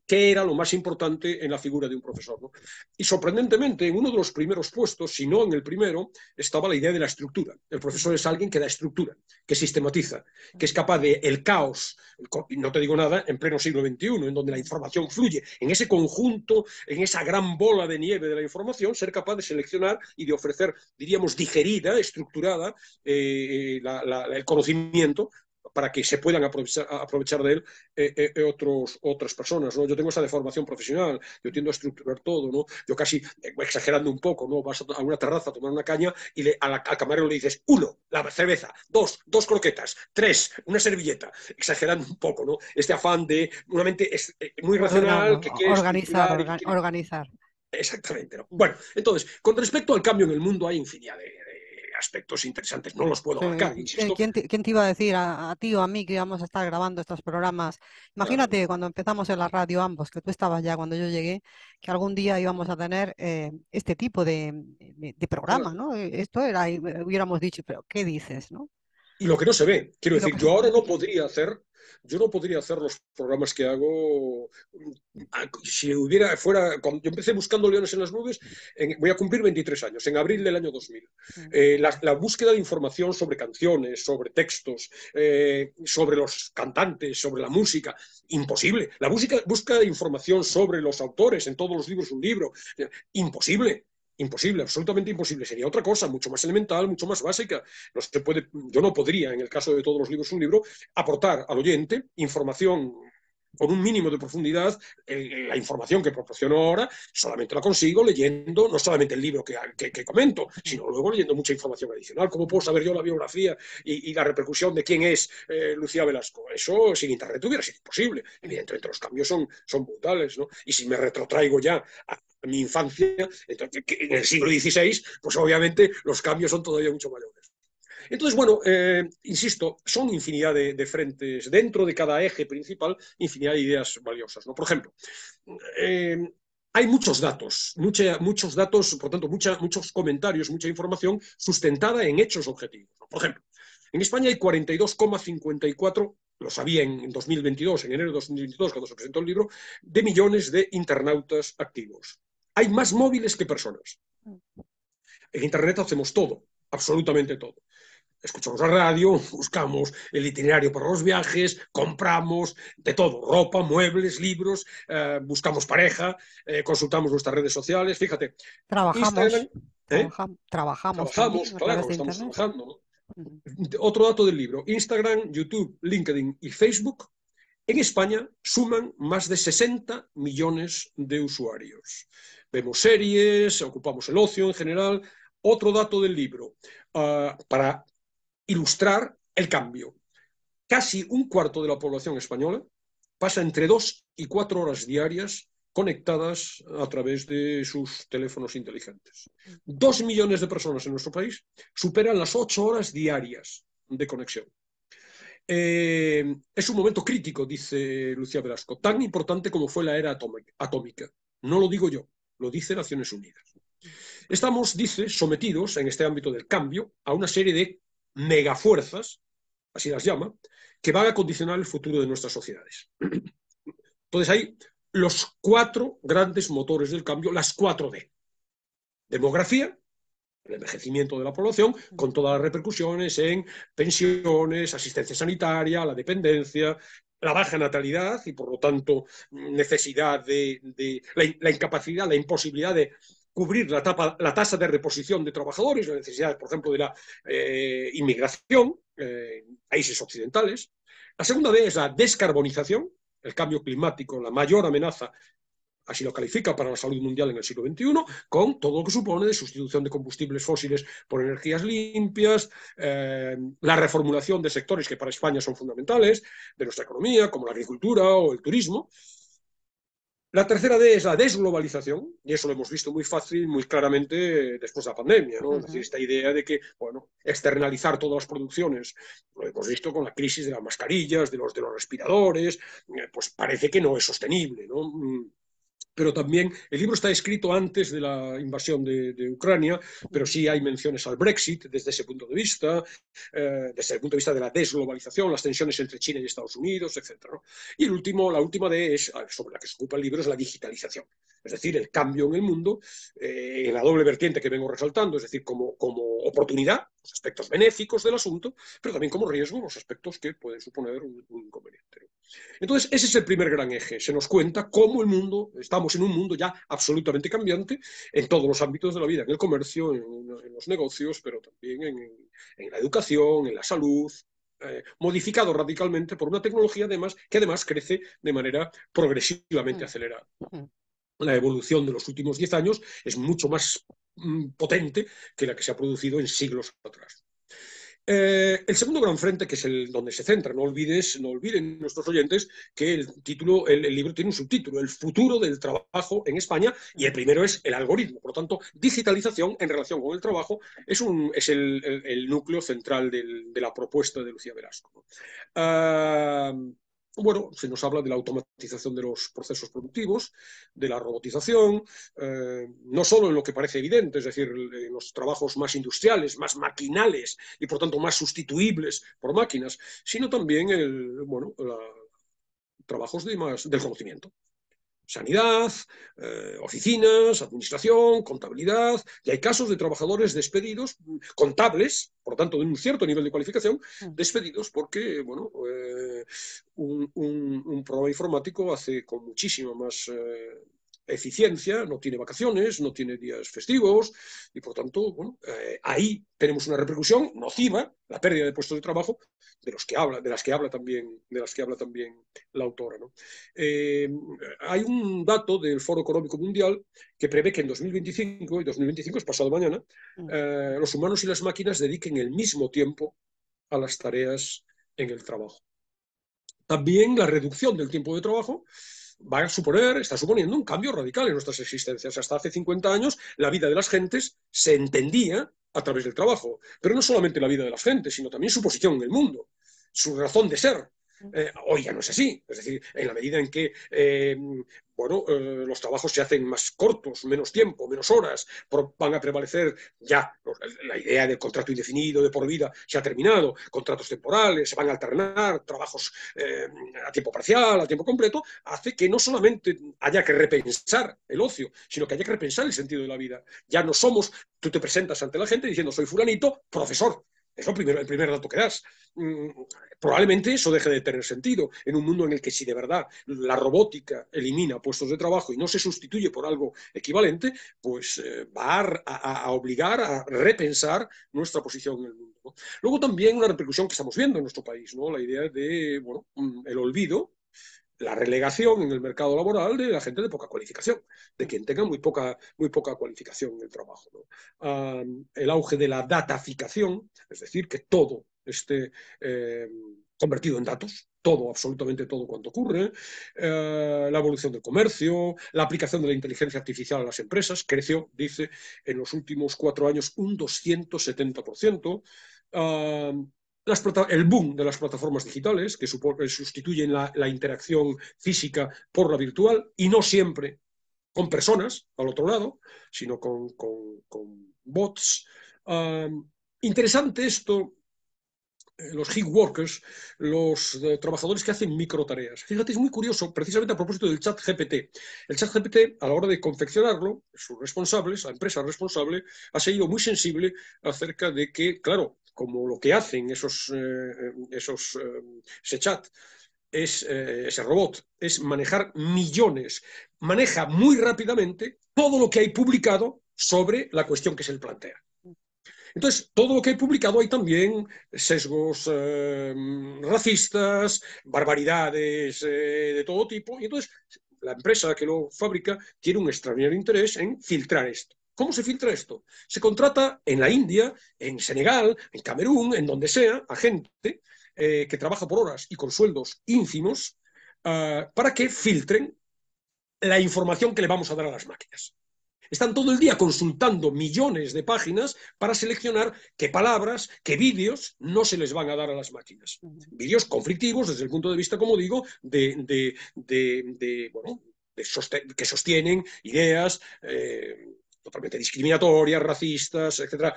qué era lo más importante en la figura de un profesor, ¿no? Y sorprendentemente, en uno de los primeros puestos, si no en el primero, estaba la idea de la estructura. El profesor es alguien que da estructura, que sistematiza, que es capaz de el caos, no te digo nada, en pleno siglo XXI, en donde la información fluye, en ese conjunto, en esa gran bola de nieve de la información, ser capaz de seleccionar y de ofrecer, diríamos, digerida, estructurada, el conocimiento, para que se puedan aprovechar de él otras personas, ¿no? Yo tengo esa deformación profesional, yo tiendo a estructurar todo, ¿no? Yo casi, exagerando un poco, ¿no? Vas a una terraza a tomar una caña y al camarero le dices: 1, la cerveza; 2, 2 croquetas; 3, una servilleta, exagerando un poco, ¿no? Este afán de una mente muy Ordenado, racional, que quiere estructurar y que quiere... organizar. Exactamente, ¿no? Bueno, entonces, con respecto al cambio en el mundo, hay infinidad de aspectos interesantes, no los puedo Sí, abarcar, insisto. quién te iba a decir a ti o a mí que íbamos a estar grabando estos programas? Claro, Imagínate cuando empezamos en la radio ambos, que tú estabas ya cuando yo llegué, que algún día íbamos a tener este tipo de programa, claro. ¿no? Esto era, hubiéramos dicho, pero ¿qué dices, no? Y lo que no se ve, quiero Y lo decir, que se- yo no podría hacer los programas que hago si cuando yo empecé buscando Leones en las Nubes, voy a cumplir 23 años, en abril del año 2000. Mm, La búsqueda de información sobre canciones, sobre textos, sobre los cantantes, sobre la música, imposible. La búsqueda de información sobre los autores, en todos los libros un libro, imposible. Imposible, absolutamente imposible. Sería otra cosa, mucho más elemental, mucho más básica. No se puede, yo no podría, en el caso de todos los libros un libro, aportar al oyente información con un mínimo de profundidad. La información que proporciono ahora solamente la consigo leyendo no solamente el libro que comento, mm, sino luego leyendo mucha información adicional. ¿Cómo puedo mm, saber yo la biografía y la repercusión de quién es Lucía Velasco? Eso sin Internet hubiera sido imposible. mm. Evidentemente los cambios son brutales, ¿no? Y si me retrotraigo ya a mi infancia, entonces, en el siglo XVI, pues obviamente los cambios son todavía mucho mayores. Entonces, bueno, insisto, son infinidad de frentes, dentro de cada eje principal, infinidad de ideas valiosas, ¿no? Por ejemplo, eh, hay muchos datos, por tanto, muchos comentarios, mucha información sustentada en hechos objetivos, ¿no? Por ejemplo, en España hay 42,54, lo sabía en 2022, en enero de 2022, cuando se presentó el libro, de millones de internautas activos. Hay más móviles que personas. En Internet hacemos todo, absolutamente todo. escuchamos la radio, buscamos el itinerario para los viajes, compramos de todo, ropa, muebles, libros, buscamos pareja, consultamos nuestras redes sociales. Fíjate, Instagram, Trabajamos, ¿eh? trabajamos Trabajamos, también a través claro, de estamos Internet. trabajando, ¿no? Ujú. Otro dato del libro, Instagram, YouTube, LinkedIn y Facebook en España suman más de 60 millones de usuarios. Vemos series, ocupamos el ocio en general. Otro dato del libro, para ilustrar el cambio. Casi un cuarto de la población española pasa entre 2 y 4 horas diarias conectadas a través de sus teléfonos inteligentes. 2 millones de personas en nuestro país superan las 8 horas diarias de conexión. Es un momento crítico, dice Lucía Velasco, tan importante como fue la era atómica. No lo digo yo, lo dice Naciones Unidas. Estamos, dice, sometidos en este ámbito del cambio a una serie de megafuerzas, así las llama, que van a condicionar el futuro de nuestras sociedades. Entonces hay los 4 grandes motores del cambio, las 4D. Demografía, el envejecimiento de la población, con todas las repercusiones en pensiones, asistencia sanitaria, la dependencia, la baja natalidad y, por lo tanto, necesidad de la incapacidad, la imposibilidad de cubrir la tasa de reposición de trabajadores, la necesidad, por ejemplo, de la inmigración en países occidentales. La segunda D es la descarbonización, el cambio climático, la mayor amenaza, así lo califica, para la salud mundial en el siglo XXI, con todo lo que supone de sustitución de combustibles fósiles por energías limpias, la reformulación de sectores que para España son fundamentales, de nuestra economía, como la agricultura o el turismo. La tercera D es la desglobalización, y eso lo hemos visto muy fácil, muy claramente después de la pandemia, ¿no? Es decir, esta idea de que, bueno, externalizar todas las producciones, lo hemos visto con la crisis de las mascarillas, de los respiradores, pues parece que no es sostenible, ¿no? Pero también el libro está escrito antes de la invasión de Ucrania, pero sí hay menciones al Brexit desde ese punto de vista, desde el punto de vista de la desglobalización, las tensiones entre China y Estados Unidos, etc., ¿no? Y la última D es, sobre la que se ocupa el libro, es la digitalización, es decir, el cambio en el mundo, en la doble vertiente que vengo resaltando, es decir, como oportunidad, los aspectos benéficos del asunto, pero también como riesgo, los aspectos que pueden suponer un inconveniente, ¿no? Entonces, ese es el primer gran eje. Se nos cuenta cómo estamos en un mundo ya absolutamente cambiante en todos los ámbitos de la vida, en el comercio, en los negocios, pero también en la educación, en la salud, modificado radicalmente por una tecnología que además crece de manera progresivamente acelerada. La evolución de los últimos 10 años es mucho más potente que la que se ha producido en siglos atrás. El segundo gran frente, que es donde se centra, no olviden nuestros oyentes que el libro tiene un subtítulo, El futuro del trabajo en España, y el primero es el algoritmo. Por lo tanto, digitalización en relación con el trabajo es el núcleo central de la propuesta de Lucía Velasco. Bueno, se nos habla de la automatización de los procesos productivos, de la robotización, no solo en lo que parece evidente, es decir, en los trabajos más industriales, más maquinales y por tanto más sustituibles por máquinas, sino también trabajos del conocimiento. Sanidad, oficinas, administración, contabilidad, y hay casos de trabajadores despedidos, contables, por lo tanto de un cierto nivel de cualificación, despedidos porque, bueno, un programa informático hace con muchísima más eficiencia, no tiene vacaciones, no tiene días festivos, y por tanto, bueno, ahí tenemos una repercusión nociva, la pérdida de puestos de trabajo, de las que habla también la autora, ¿no? Hay un dato del Foro Económico Mundial que prevé que en 2025, y 2025 es pasado mañana, los humanos y las máquinas dediquen el mismo tiempo a las tareas en el trabajo. También la reducción del tiempo de trabajo está suponiendo un cambio radical en nuestras existencias. Hasta hace 50 años la vida de las gentes se entendía a través del trabajo, pero no solamente la vida de las gentes, sino también su posición en el mundo, su razón de ser. Hoy ya no es así, es decir, en la medida en que los trabajos se hacen más cortos, menos tiempo, menos horas, van a prevalecer ya la idea del contrato indefinido de por vida se ha terminado, contratos temporales, se van a alternar trabajos a tiempo parcial, a tiempo completo, hace que no solamente haya que repensar el ocio, sino que haya que repensar el sentido de la vida. Ya no somos, tú te presentas ante la gente diciendo soy fulanito, profesor. Es lo primero, el primer dato que das. Probablemente eso deje de tener sentido en un mundo en el que si de verdad la robótica elimina puestos de trabajo y no se sustituye por algo equivalente, pues va a obligar a repensar nuestra posición en el mundo, ¿no? Luego también una repercusión que estamos viendo en nuestro país, ¿no? La idea de, bueno, el olvido, la relegación en el mercado laboral de la gente de poca cualificación, de quien tenga muy poca cualificación en el trabajo, ¿no? El auge de la dataficación, es decir, que todo esté convertido en datos, todo, absolutamente todo cuanto ocurre, la evolución del comercio, la aplicación de la inteligencia artificial a las empresas, creció, dice, en los últimos 4 años un 270%. El boom de las plataformas digitales, que sustituyen la interacción física por la virtual, y no siempre con personas al otro lado, sino con bots. Interesante esto, los gig workers, los trabajadores que hacen microtareas. Fíjate, es muy curioso, precisamente a propósito del chat GPT. El chat GPT, a la hora de confeccionarlo, sus responsables, la empresa responsable, ha sido muy sensible acerca de que, claro, como lo que hacen ese chat, ese robot, es manejar millones, maneja muy rápidamente todo lo que hay publicado sobre la cuestión que se le plantea. Entonces, todo lo que he publicado hay también sesgos racistas, barbaridades de todo tipo, y entonces la empresa que lo fabrica tiene un extraordinario interés en filtrar esto. ¿Cómo se filtra esto? Se contrata en la India, en Senegal, en Camerún, en donde sea, a gente que trabaja por horas y con sueldos ínfimos para que filtren la información que le vamos a dar a las máquinas. Están todo el día consultando millones de páginas para seleccionar qué palabras, qué vídeos no se les van a dar a las máquinas. Vídeos conflictivos desde el punto de vista, como digo, bueno, que sostienen ideas totalmente discriminatorias, racistas, etcétera,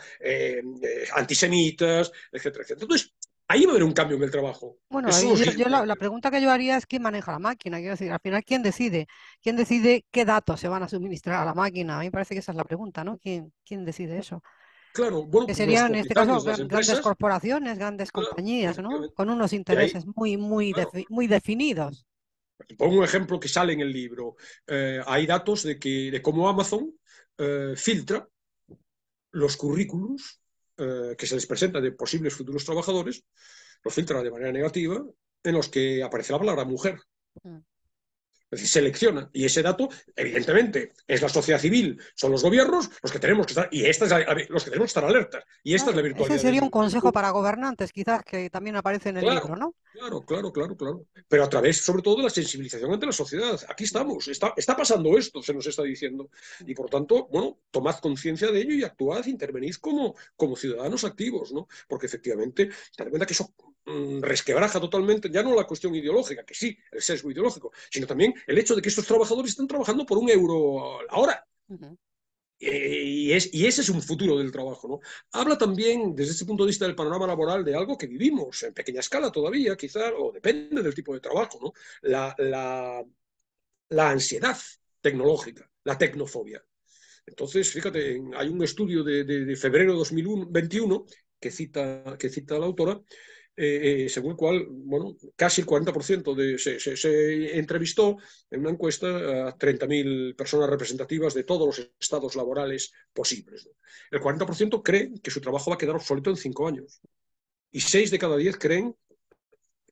antisemitas, etcétera, etcétera. Entonces, ahí va a haber un cambio en el trabajo. Bueno, Esos son ahí los la pregunta que yo haría es quién maneja la máquina. Quiero decir, al final, ¿quién decide? ¿Quién decide qué datos se van a suministrar a la máquina? A mí me parece que esa es la pregunta, ¿no? ¿Quién decide eso? Claro, bueno, Que pues los serían, en este caso, propietarios de las grandes empresas, corporaciones, grandes claro, compañías, ¿no? efectivamente, Con unos y ahí, intereses claro, muy definidos. pongo un ejemplo que sale en el libro. Hay datos de cómo Amazon filtra los currículums que se les presenta de posibles futuros trabajadores, los filtra de manera negativa, en los que aparece la palabra mujer. Mm. Es decir, selecciona. Y ese dato, evidentemente, es la sociedad civil, son los gobiernos los que tenemos que estar, y esta es los que tenemos que estar alertas. Y esta es la Claro, ese virtualidad sería un del consejo mundo. para gobernantes, quizás, que también aparece en el libro, Claro, ¿no? claro. Pero a través, sobre todo, de la sensibilización ante la sociedad. Aquí estamos, está pasando esto, se nos está diciendo. Y por tanto, bueno, tomad conciencia de ello y actuad, intervenid como ciudadanos activos, ¿no? Porque efectivamente, te das cuenta que eso resquebraja totalmente, ya no la cuestión ideológica, que sí, el sesgo ideológico, sino también el hecho de que estos trabajadores están trabajando por €1 a la hora. Ujú. Y ese es un futuro del trabajo, ¿no? Habla también, desde ese punto de vista del panorama laboral, de algo que vivimos en pequeña escala todavía, quizá, o depende del tipo de trabajo, ¿no? La ansiedad tecnológica, la tecnofobia. Entonces, fíjate, hay un estudio de febrero de 2021 que cita la autora, según el cual, bueno, casi el 40% se entrevistó en una encuesta a 30.000 personas representativas de todos los estados laborales posibles, ¿no? El 40% cree que su trabajo va a quedar obsoleto en 5 años y 6 de cada 10 creen,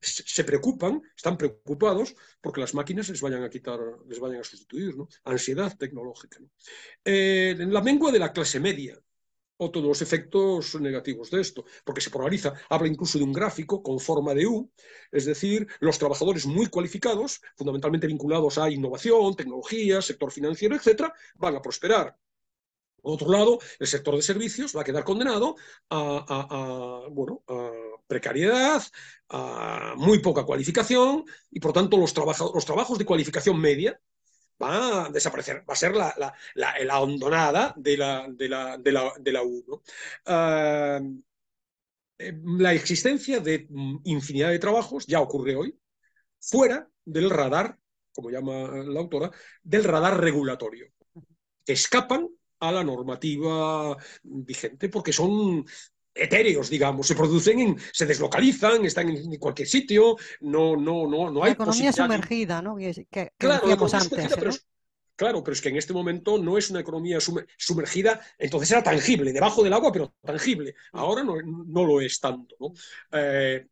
se preocupan, están preocupados porque las máquinas les vayan a quitar, les vayan a sustituir, ¿no? Ansiedad tecnológica, ¿no? En la mengua de la clase media, o todos los efectos negativos de esto, porque se polariza, habla incluso de un gráfico con forma de U, es decir, los trabajadores muy cualificados, fundamentalmente vinculados a innovación, tecnología, sector financiero, etcétera, van a prosperar. Por otro lado, el sector de servicios va a quedar condenado bueno, a precariedad, a muy poca cualificación y, por tanto, los trabajos de cualificación media va a desaparecer, va a ser la hondonada de la U, ¿no? La existencia de infinidad de trabajos ya ocurre hoy, fuera del radar, como llama la autora, del radar regulatorio, que escapan a la normativa vigente porque son etéreos, digamos, se deslocalizan, están en cualquier sitio, no La hay economía posibilidad de... sumergida, ¿no? Que Claro, la decíamos economía antes, sumergida, pero ¿no? es, claro, pero es que en este momento no es una economía sumergida, entonces era tangible, debajo del agua, pero tangible. Ahora no lo es tanto, ¿no?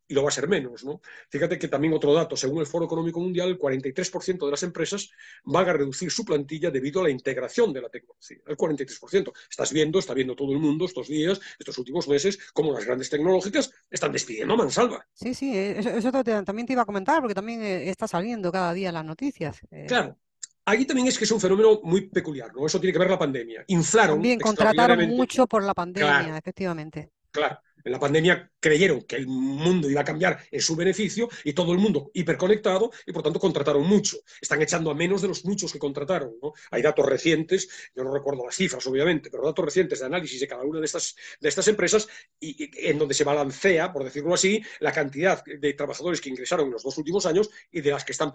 Y lo va a ser menos, ¿no? Fíjate que también otro dato, según el Foro Económico Mundial, el 43% de las empresas van a reducir su plantilla debido a la integración de la tecnología. El 43%. Está viendo todo el mundo estos días, estos últimos meses, cómo las grandes tecnológicas están despidiendo a mansalva. Sí, sí, eso también te iba a comentar, porque también está saliendo cada día en las noticias. Claro, allí también es que es un fenómeno muy peculiar, ¿no? Eso tiene que ver la pandemia. Inflaron También contrataron extraordinariamente, mucho por la pandemia, claro, efectivamente. claro. En la pandemia creyeron que el mundo iba a cambiar en su beneficio y todo el mundo hiperconectado y por tanto contrataron mucho. Están echando a menos de los muchos que contrataron, ¿no? Hay datos recientes, yo no recuerdo las cifras obviamente, pero datos recientes de análisis de cada una de estas empresas en donde se balancea, por decirlo así, la cantidad de trabajadores que ingresaron en los 2 últimos años y de las que están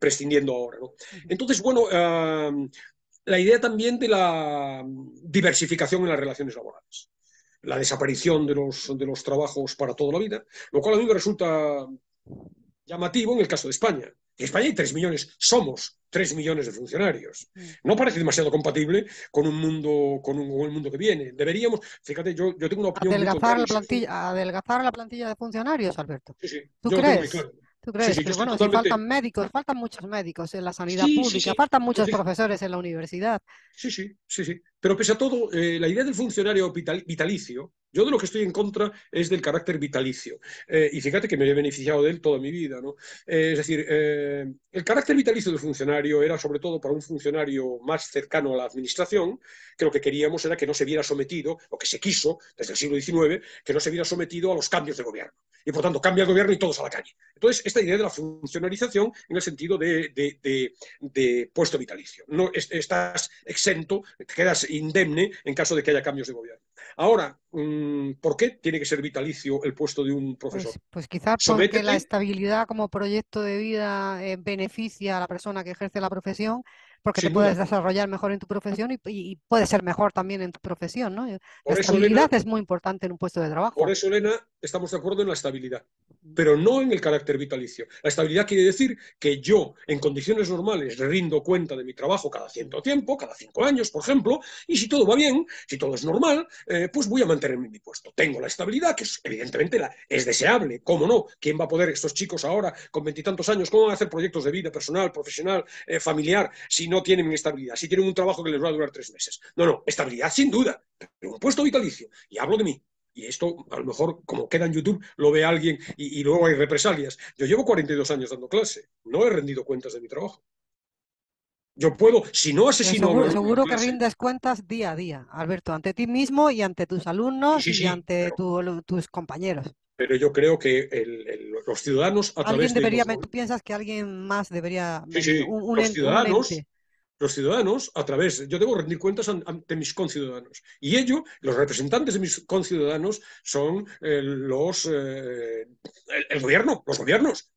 prescindiendo ahora, ¿no? Entonces, bueno, la idea también de la diversificación en las relaciones laborales, la desaparición de los trabajos para toda la vida, lo cual a mí me resulta llamativo en el caso de España. En España hay 3 millones, somos 3 millones de funcionarios. Mm. No parece demasiado compatible con un mundo, con el mundo que viene. Deberíamos, fíjate, yo tengo una opinión muy contraria. Adelgazar la plantilla de funcionarios, Alberto. Sí, sí, ¿Tú yo lo tengo muy crees? claro. ¿Tú Sí, crees? sí, yo Pero estoy bueno, si totalmente... faltan médicos, faltan muchos médicos en la sanidad Sí, sí, pública, sí. faltan muchos Pero profesores en la universidad. sí, sí, sí, sí. Pero pese a todo, la idea del funcionario vitalicio, yo de lo que estoy en contra es del carácter vitalicio. Y fíjate que me he beneficiado de él toda mi vida, ¿no? Es decir, el carácter vitalicio del funcionario era sobre todo para un funcionario más cercano a la administración, que lo que queríamos era que no se viera sometido, o que se quiso desde el siglo XIX, que no se viera sometido a los cambios de gobierno. Y por tanto, cambia el gobierno y todos a la calle. Entonces, esta idea de la funcionarización en el sentido de puesto vitalicio. No estás exento, te quedas indemne en caso de que haya cambios de gobierno. Ahora, ¿por qué tiene que ser vitalicio el puesto de un profesor? Pues quizás porque la Sométete, estabilidad como proyecto de vida beneficia a la persona que ejerce la profesión, porque te sin puedes duda. desarrollar mejor en tu profesión y puedes ser mejor también en tu profesión, ¿no? La Por eso, Elena, estabilidad es muy importante en un puesto de Por trabajo. eso, Elena, estamos de acuerdo en la estabilidad, pero no en el carácter vitalicio. La estabilidad quiere decir que yo, en condiciones normales, rindo cuenta de mi trabajo cada cierto tiempo, cada 5 años, por ejemplo, y si todo va bien, si todo es normal, pues voy a mantenerme en mi puesto. Tengo la estabilidad, que es, evidentemente es deseable, ¿cómo no? ¿Quién va a poder, estos chicos ahora, con veintitantos años, cómo van a hacer proyectos de vida personal, profesional, familiar, si no tienen estabilidad, si tienen un trabajo que les va a durar 3 meses? No, no, estabilidad sin duda, pero un puesto vitalicio, y hablo de mí. Y esto, a lo mejor, como queda en YouTube, lo ve alguien y luego hay represalias. Yo llevo 42 años dando clase, no he rendido cuentas de mi trabajo. Yo puedo, si no Pero asesino a un seguro, alumno en seguro que clase, rindes cuentas día a día, Alberto, ante ti mismo y ante tus sí, alumnos sí, y sí, ante tus compañeros. pero yo creo que los ciudadanos, a Alguien través de debería, los... ¿tú piensas que alguien más debería Sí, venir? sí, Un ente. los ciudadanos, a través, yo debo rendir cuentas ante mis conciudadanos. Y ellos, los representantes de mis conciudadanos, son el gobierno, los gobiernos.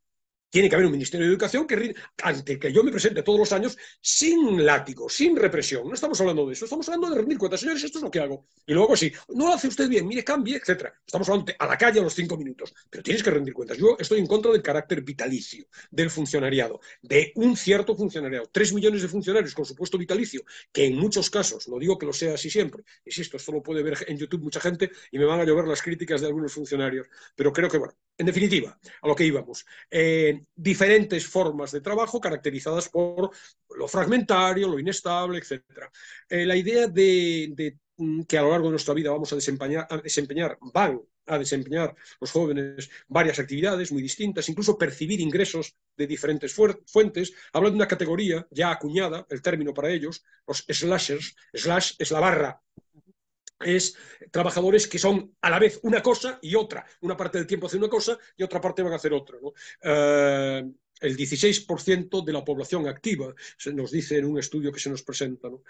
Tiene que haber un Ministerio de Educación que, ante que yo me presente todos los años sin látigo, sin represión. No estamos hablando de eso, estamos hablando de rendir cuentas. Señores, esto es lo que hago. Y luego sí, no lo hace usted bien, mire, cambie, etcétera. Estamos hablando a la calle a los 5 minutos. Pero tienes que rendir cuentas. Yo estoy en contra del carácter vitalicio del funcionariado, de un cierto funcionariado. 3 millones de funcionarios con su puesto vitalicio, que en muchos casos, no digo que lo sea así siempre, insisto, esto lo puede ver en YouTube mucha gente y me van a llover las críticas de algunos funcionarios. Pero creo que, bueno, en definitiva, a lo que íbamos. Diferentes formas de trabajo caracterizadas por lo fragmentario, lo inestable, etcétera. La idea de que a lo largo de nuestra vida vamos van a desempeñar los jóvenes varias actividades muy distintas, incluso percibir ingresos de diferentes fuentes. Habla de una categoría ya acuñada, el término para ellos, los slashers. Slash es la barra, es trabajadores que son a la vez una cosa y otra. Una parte del tiempo hacen una cosa y otra parte van a hacer otra, ¿no? el 16% de la población activa, se nos dice en un estudio que se nos presenta, ¿no?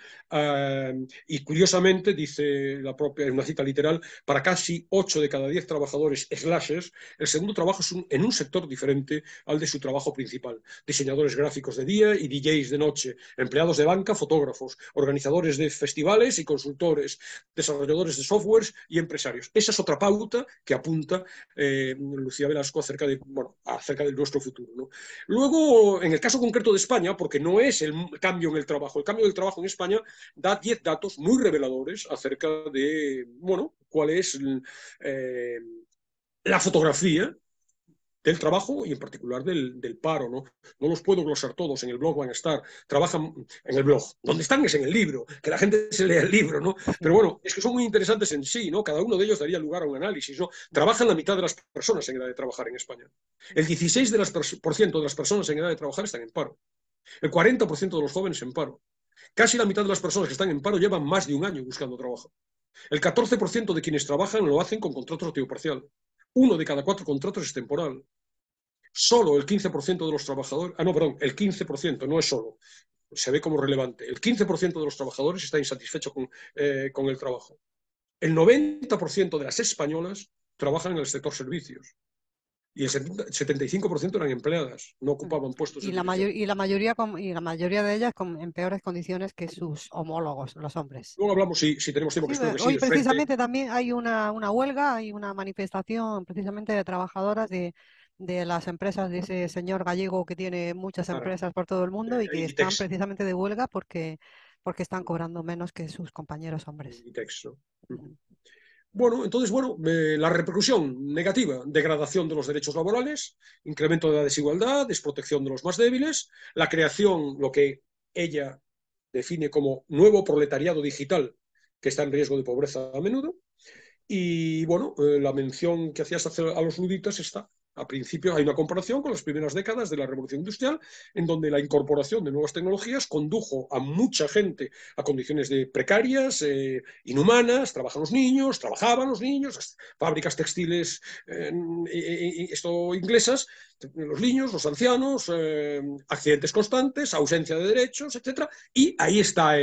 Y curiosamente, dice la propia, en una cita literal, para casi 8 de cada 10 trabajadores slashers, el segundo trabajo es en un sector diferente al de su trabajo principal. Diseñadores gráficos de día y DJs de noche, empleados de banca, fotógrafos, organizadores de festivales y consultores, desarrolladores de softwares y empresarios. Esa es otra pauta que apunta Lucía Velasco acerca de nuestro futuro, ¿no? Luego, en el caso concreto de España, porque no es el cambio en el cambio del trabajo en España da 10 datos muy reveladores acerca de, bueno, cuál es la fotografía del trabajo y en particular del paro, ¿no? No los puedo glosar todos, en el blog van a estar, trabajan en el blog, donde están es en el libro, que la gente se lea el libro, ¿no? Pero bueno, es que son muy interesantes en sí, ¿no? Cada uno de ellos daría lugar a un análisis, ¿no? Trabajan la mitad de las personas en edad de trabajar en España. El 16% de las personas en edad de trabajar están en paro. El 40% de los jóvenes en paro. Casi la mitad de las personas que están en paro llevan más de un año buscando trabajo. El 14% de quienes trabajan lo hacen con contratos a tiempo parcial. Uno de cada 4 contratos es temporal. Solo el 15% de los trabajadores, el 15%, no es solo, se ve como relevante, el 15% de los trabajadores está insatisfecho con el trabajo. El 90% de las españolas trabajan en el sector servicios y el 75% eran empleadas, no ocupaban puestos de dirección. Y la mayoría de ellas en peores condiciones que sus homólogos, los hombres. Luego hablamos, si tenemos tiempo, que Sí, espero que sí, hoy del frente. precisamente también hay una huelga, hay una manifestación precisamente de trabajadoras de las empresas de ese señor gallego que tiene muchas Ahora, empresas por todo el mundo y que están Inditex. precisamente de huelga porque están cobrando menos que sus compañeros hombres. Inditex, ¿no? Ujú. Bueno, entonces, la repercusión negativa, degradación de los derechos laborales, incremento de la desigualdad, desprotección de los más débiles, la creación, lo que ella define como nuevo proletariado digital, que está en riesgo de pobreza a menudo, y bueno, la mención que hacías a los luditas está. A principio hay una comparación con las primeras décadas de la Revolución Industrial, en donde la incorporación de nuevas tecnologías condujo a mucha gente a condiciones de precarias, inhumanas, trabajaban los niños, fábricas textiles inglesas, los niños, los ancianos, accidentes constantes, ausencia de derechos, etcétera. Y ahí está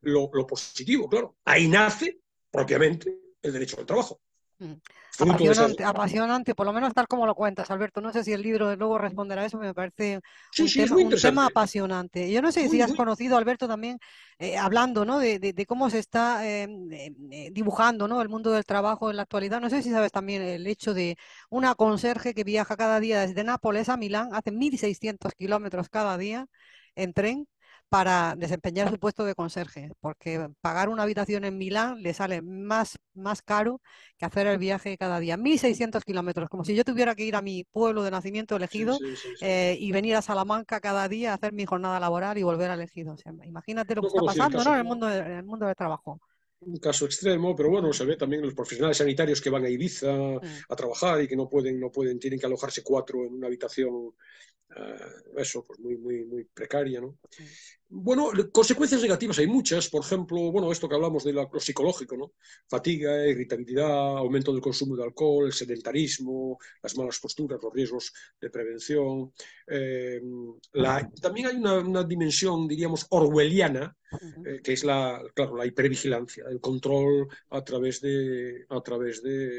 lo positivo, claro. Ahí nace propiamente el derecho al trabajo. Mm. Fruto de esas... Apasionante, por lo menos tal como lo cuentas, Alberto. No sé si el libro de luego responderá a eso, me parece Sí, sí, es muy un tema interesante. apasionante. Yo no sé si Muy, has muy... conocido, Alberto, también hablando, ¿no? de cómo se está dibujando, ¿no? El mundo del trabajo en la actualidad. No sé si sabes también el hecho de una conserje que viaja cada día desde Nápoles a Milán, hace 1.600 kilómetros cada día en tren para desempeñar su puesto de conserje, porque pagar una habitación en Milán le sale más caro que hacer el viaje cada día. 1.600 kilómetros, como si yo tuviera que ir a mi pueblo de nacimiento Sí, elegido sí, sí, sí. y venir a Salamanca cada día a hacer mi jornada laboral y volver a elegido. O sea, imagínate lo que No está conocí el pasando, ¿no? caso, En el mundo del trabajo. un caso extremo, pero bueno, Mm, se ve también los profesionales sanitarios que van a Ibiza mm, a trabajar y que no pueden, tienen que alojarse 4 en una habitación, eso, pues muy precaria, ¿no? mm, Bueno, consecuencias negativas hay muchas, por ejemplo, bueno, esto que hablamos de lo psicológico, ¿no? Fatiga, irritabilidad, aumento del consumo de alcohol, el sedentarismo, las malas posturas, los riesgos de prevención. Eh, también hay una dimensión, diríamos, orwelliana, ujú. que es claro, la hipervigilancia, el control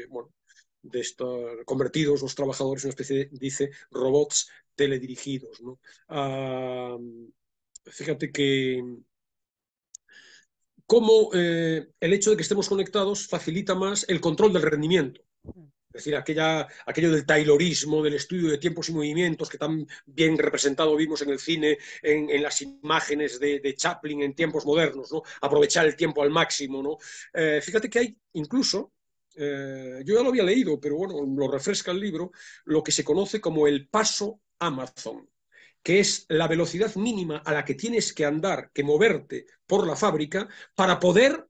bueno, de estar convertidos los trabajadores en una especie de, dice, robots teledirigidos, ¿no? Fíjate que cómo el hecho de que estemos conectados facilita más el control del rendimiento. Es decir, aquello del taylorismo, del estudio de tiempos y movimientos que tan bien representado vimos en el cine, en las imágenes de Chaplin en tiempos modernos, ¿no? Aprovechar el tiempo al máximo, ¿no? Fíjate que hay incluso, yo ya lo había leído, pero bueno, lo refresca el libro, lo que se conoce como el paso Amazon, que es la velocidad mínima a la que tienes que andar, que moverte por la fábrica para poder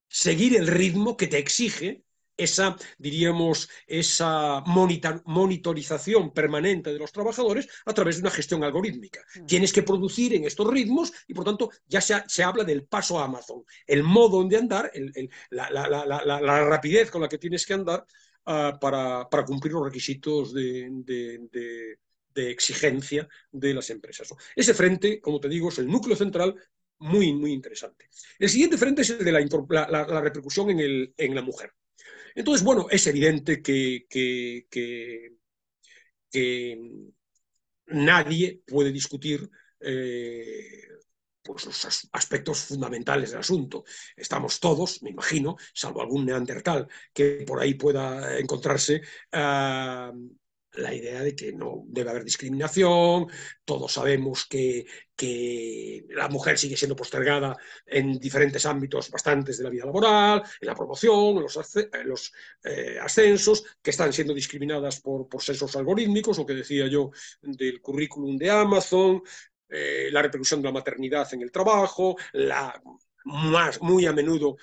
seguir el ritmo que te exige esa, diríamos, esa monitorización permanente de los trabajadores a través de una gestión algorítmica. Tienes que producir en estos ritmos y, por tanto, ya se habla del paso a Amazon, el modo de andar, la rapidez con la que tienes que andar para cumplir los requisitos de exigencia de las empresas, ¿no? Ese frente, como te digo, es el núcleo central muy, muy interesante. El siguiente frente es el de la repercusión en la mujer. Entonces, bueno, es evidente que nadie puede discutir pues los aspectos fundamentales del asunto. Estamos todos, me imagino, salvo algún neandertal que por ahí pueda encontrarse, la idea de que no debe haber discriminación. Todos sabemos que la mujer sigue siendo postergada en diferentes ámbitos bastantes de la vida laboral, en la promoción, en los ascensos, que están siendo discriminadas por sesgos algorítmicos, lo que decía yo del currículum de Amazon, la repercusión de la maternidad en el trabajo, muy a menudo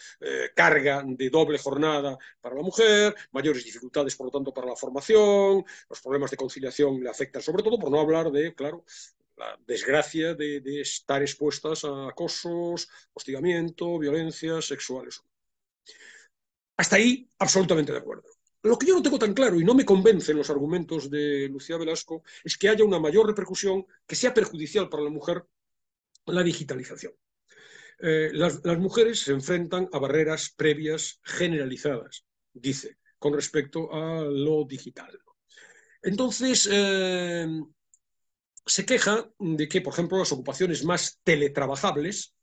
carga de doble jornada para la mujer, mayores dificultades, por lo tanto, para la formación, los problemas de conciliación le afectan sobre todo, por no hablar de, claro, la desgracia de estar expuestas a acosos, hostigamiento, violencias sexuales. Hasta ahí, absolutamente de acuerdo. Lo que yo no tengo tan claro y no me convencen los argumentos de Lucía Velasco es que haya una mayor repercusión que sea perjudicial para la mujer la digitalización. Las mujeres se enfrentan a barreras previas generalizadas, dice, con respecto a lo digital. Entonces, se queja de que, por ejemplo, las ocupaciones más teletrabajables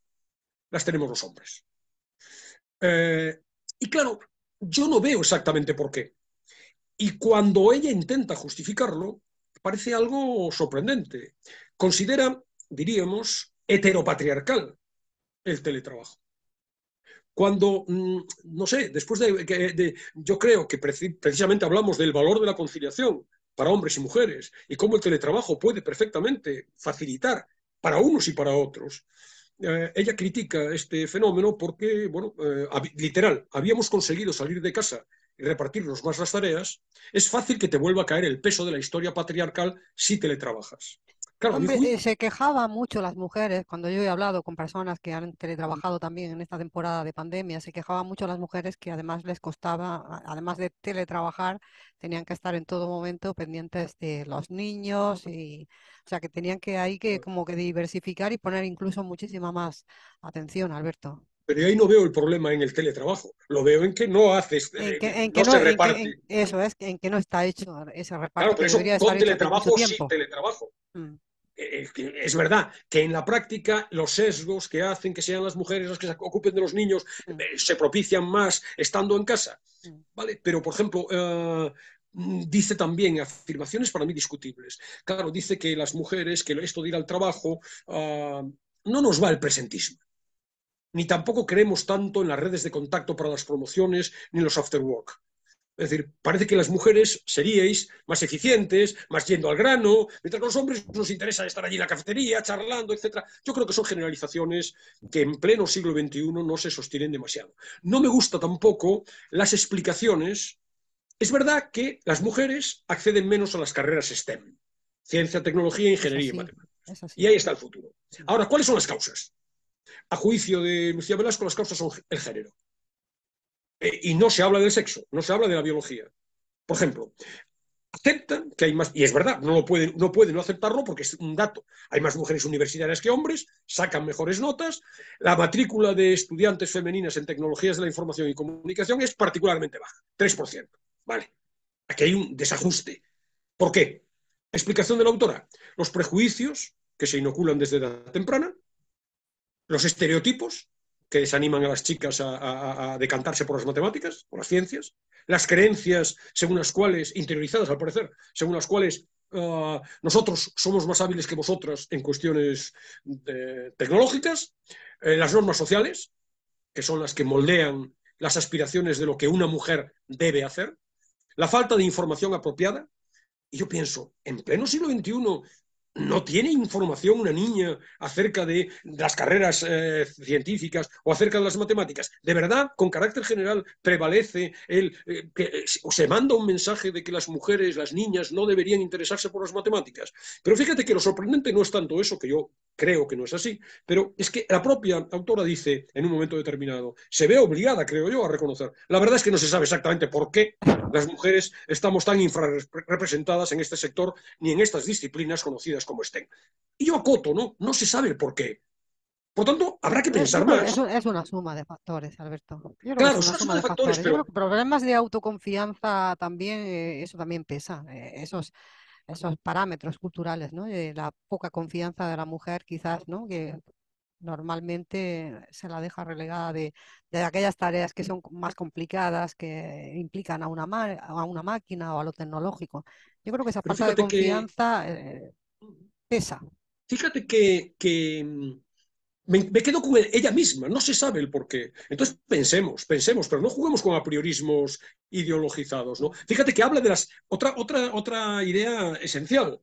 las tenemos los hombres. Y claro, yo no veo exactamente por qué. Y cuando ella intenta justificarlo, parece algo sorprendente. Considera, diríamos, heteropatriarcal el teletrabajo. Cuando, no sé, después yo creo que precisamente hablamos del valor de la conciliación para hombres y mujeres y cómo el teletrabajo puede perfectamente facilitar para unos y para otros. Ella critica este fenómeno porque, bueno, literal, habíamos conseguido salir de casa y repartirnos más las tareas. Es fácil que te vuelva a caer el peso de la historia patriarcal si teletrabajas. Claro, a mi Hombre, juicio. se quejaban mucho las mujeres, cuando yo he hablado con personas que han teletrabajado también en esta temporada de pandemia, se quejaban mucho las mujeres que además les costaba, además de teletrabajar, tenían que estar en todo momento pendientes de los niños y, o sea, que tenían que ahí que como que diversificar y poner incluso muchísima más atención, Alberto. Pero ahí no veo el problema en el teletrabajo, lo veo en que no haces, En que no no, se reparte. eso es, en que no está hecho ese Claro, reparto pero que eso debería estar con hecho hace mucho teletrabajo sí tiempo. teletrabajo. Mm, Es verdad que en la práctica los sesgos que hacen que sean las mujeres las que se ocupen de los niños mm, se propician más estando en casa, mm. ¿vale? Pero, por ejemplo, dice también afirmaciones para mí discutibles. Claro, dice que las mujeres, que esto de ir al trabajo, no nos va el presentismo, ni tampoco creemos tanto en las redes de contacto para las promociones, ni en los after work. Es decir, parece que las mujeres seríais más eficientes, más yendo al grano, mientras que los hombres nos interesa estar allí en la cafetería, charlando, etcétera. Yo creo que son generalizaciones que en pleno siglo XXI no se sostienen demasiado. No me gusta tampoco las explicaciones. Es verdad que las mujeres acceden menos a las carreras STEM, ciencia, tecnología, Es ingeniería y así, matemáticas. es Y así. ahí está el futuro. Mm. Ahora, ¿cuáles son las causas? A juicio de Lucía Velasco, las causas son el género. Y no se habla del sexo, no se habla de la biología. Por ejemplo, aceptan que hay más, y es verdad, no pueden no aceptarlo porque es un dato. Hay más mujeres universitarias que hombres, sacan mejores notas, la matrícula de estudiantes femeninas en tecnologías de la información y comunicación es particularmente baja, 3%. Vale, aquí hay un desajuste. ¿Por qué? Explicación de la autora. Los prejuicios que se inoculan desde edad temprana, los estereotipos que desaniman a las chicas a decantarse por las matemáticas, por las ciencias, las creencias según las cuales, interiorizadas al parecer, según las cuales nosotros somos más hábiles que vosotras en cuestiones tecnológicas, las normas sociales, que son las que moldean las aspiraciones de lo que una mujer debe hacer, la falta de información apropiada. Y yo pienso, en pleno siglo XXI, no tiene información una niña acerca de las carreras científicas o acerca de las matemáticas. De verdad, con carácter general, prevalece o se manda un mensaje de que las mujeres, las niñas, no deberían interesarse por las matemáticas. Pero fíjate que lo sorprendente no es tanto eso, que yo creo que no es así, pero es que la propia autora dice en un momento determinado, se ve obligada, creo yo, a reconocer. La verdad es que no se sabe exactamente por qué las mujeres estamos tan infrarrepresentadas en este sector ni en estas disciplinas conocidas como STEM. Y yo acoto, ¿no? No se sabe el por qué. Por tanto, habrá que Yo pensar creo que es, más. es una suma de factores, Alberto. Yo creo que es Claro, es una una suma suma de de factores, factores. Yo creo pero que problemas de autoconfianza también, eso también pesa, esos parámetros culturales, ¿no? La poca confianza de la mujer, quizás, ¿no? Que normalmente se la deja relegada de aquellas tareas que son más complicadas, que implican a una máquina o a lo tecnológico. Yo creo que esa pero falta de fíjate que, confianza pesa. fíjate que me quedo con ella misma, no se sabe el por qué. Entonces pensemos, pero no juguemos con apriorismos ideologizados, ¿no? Fíjate que habla de otra idea esencial.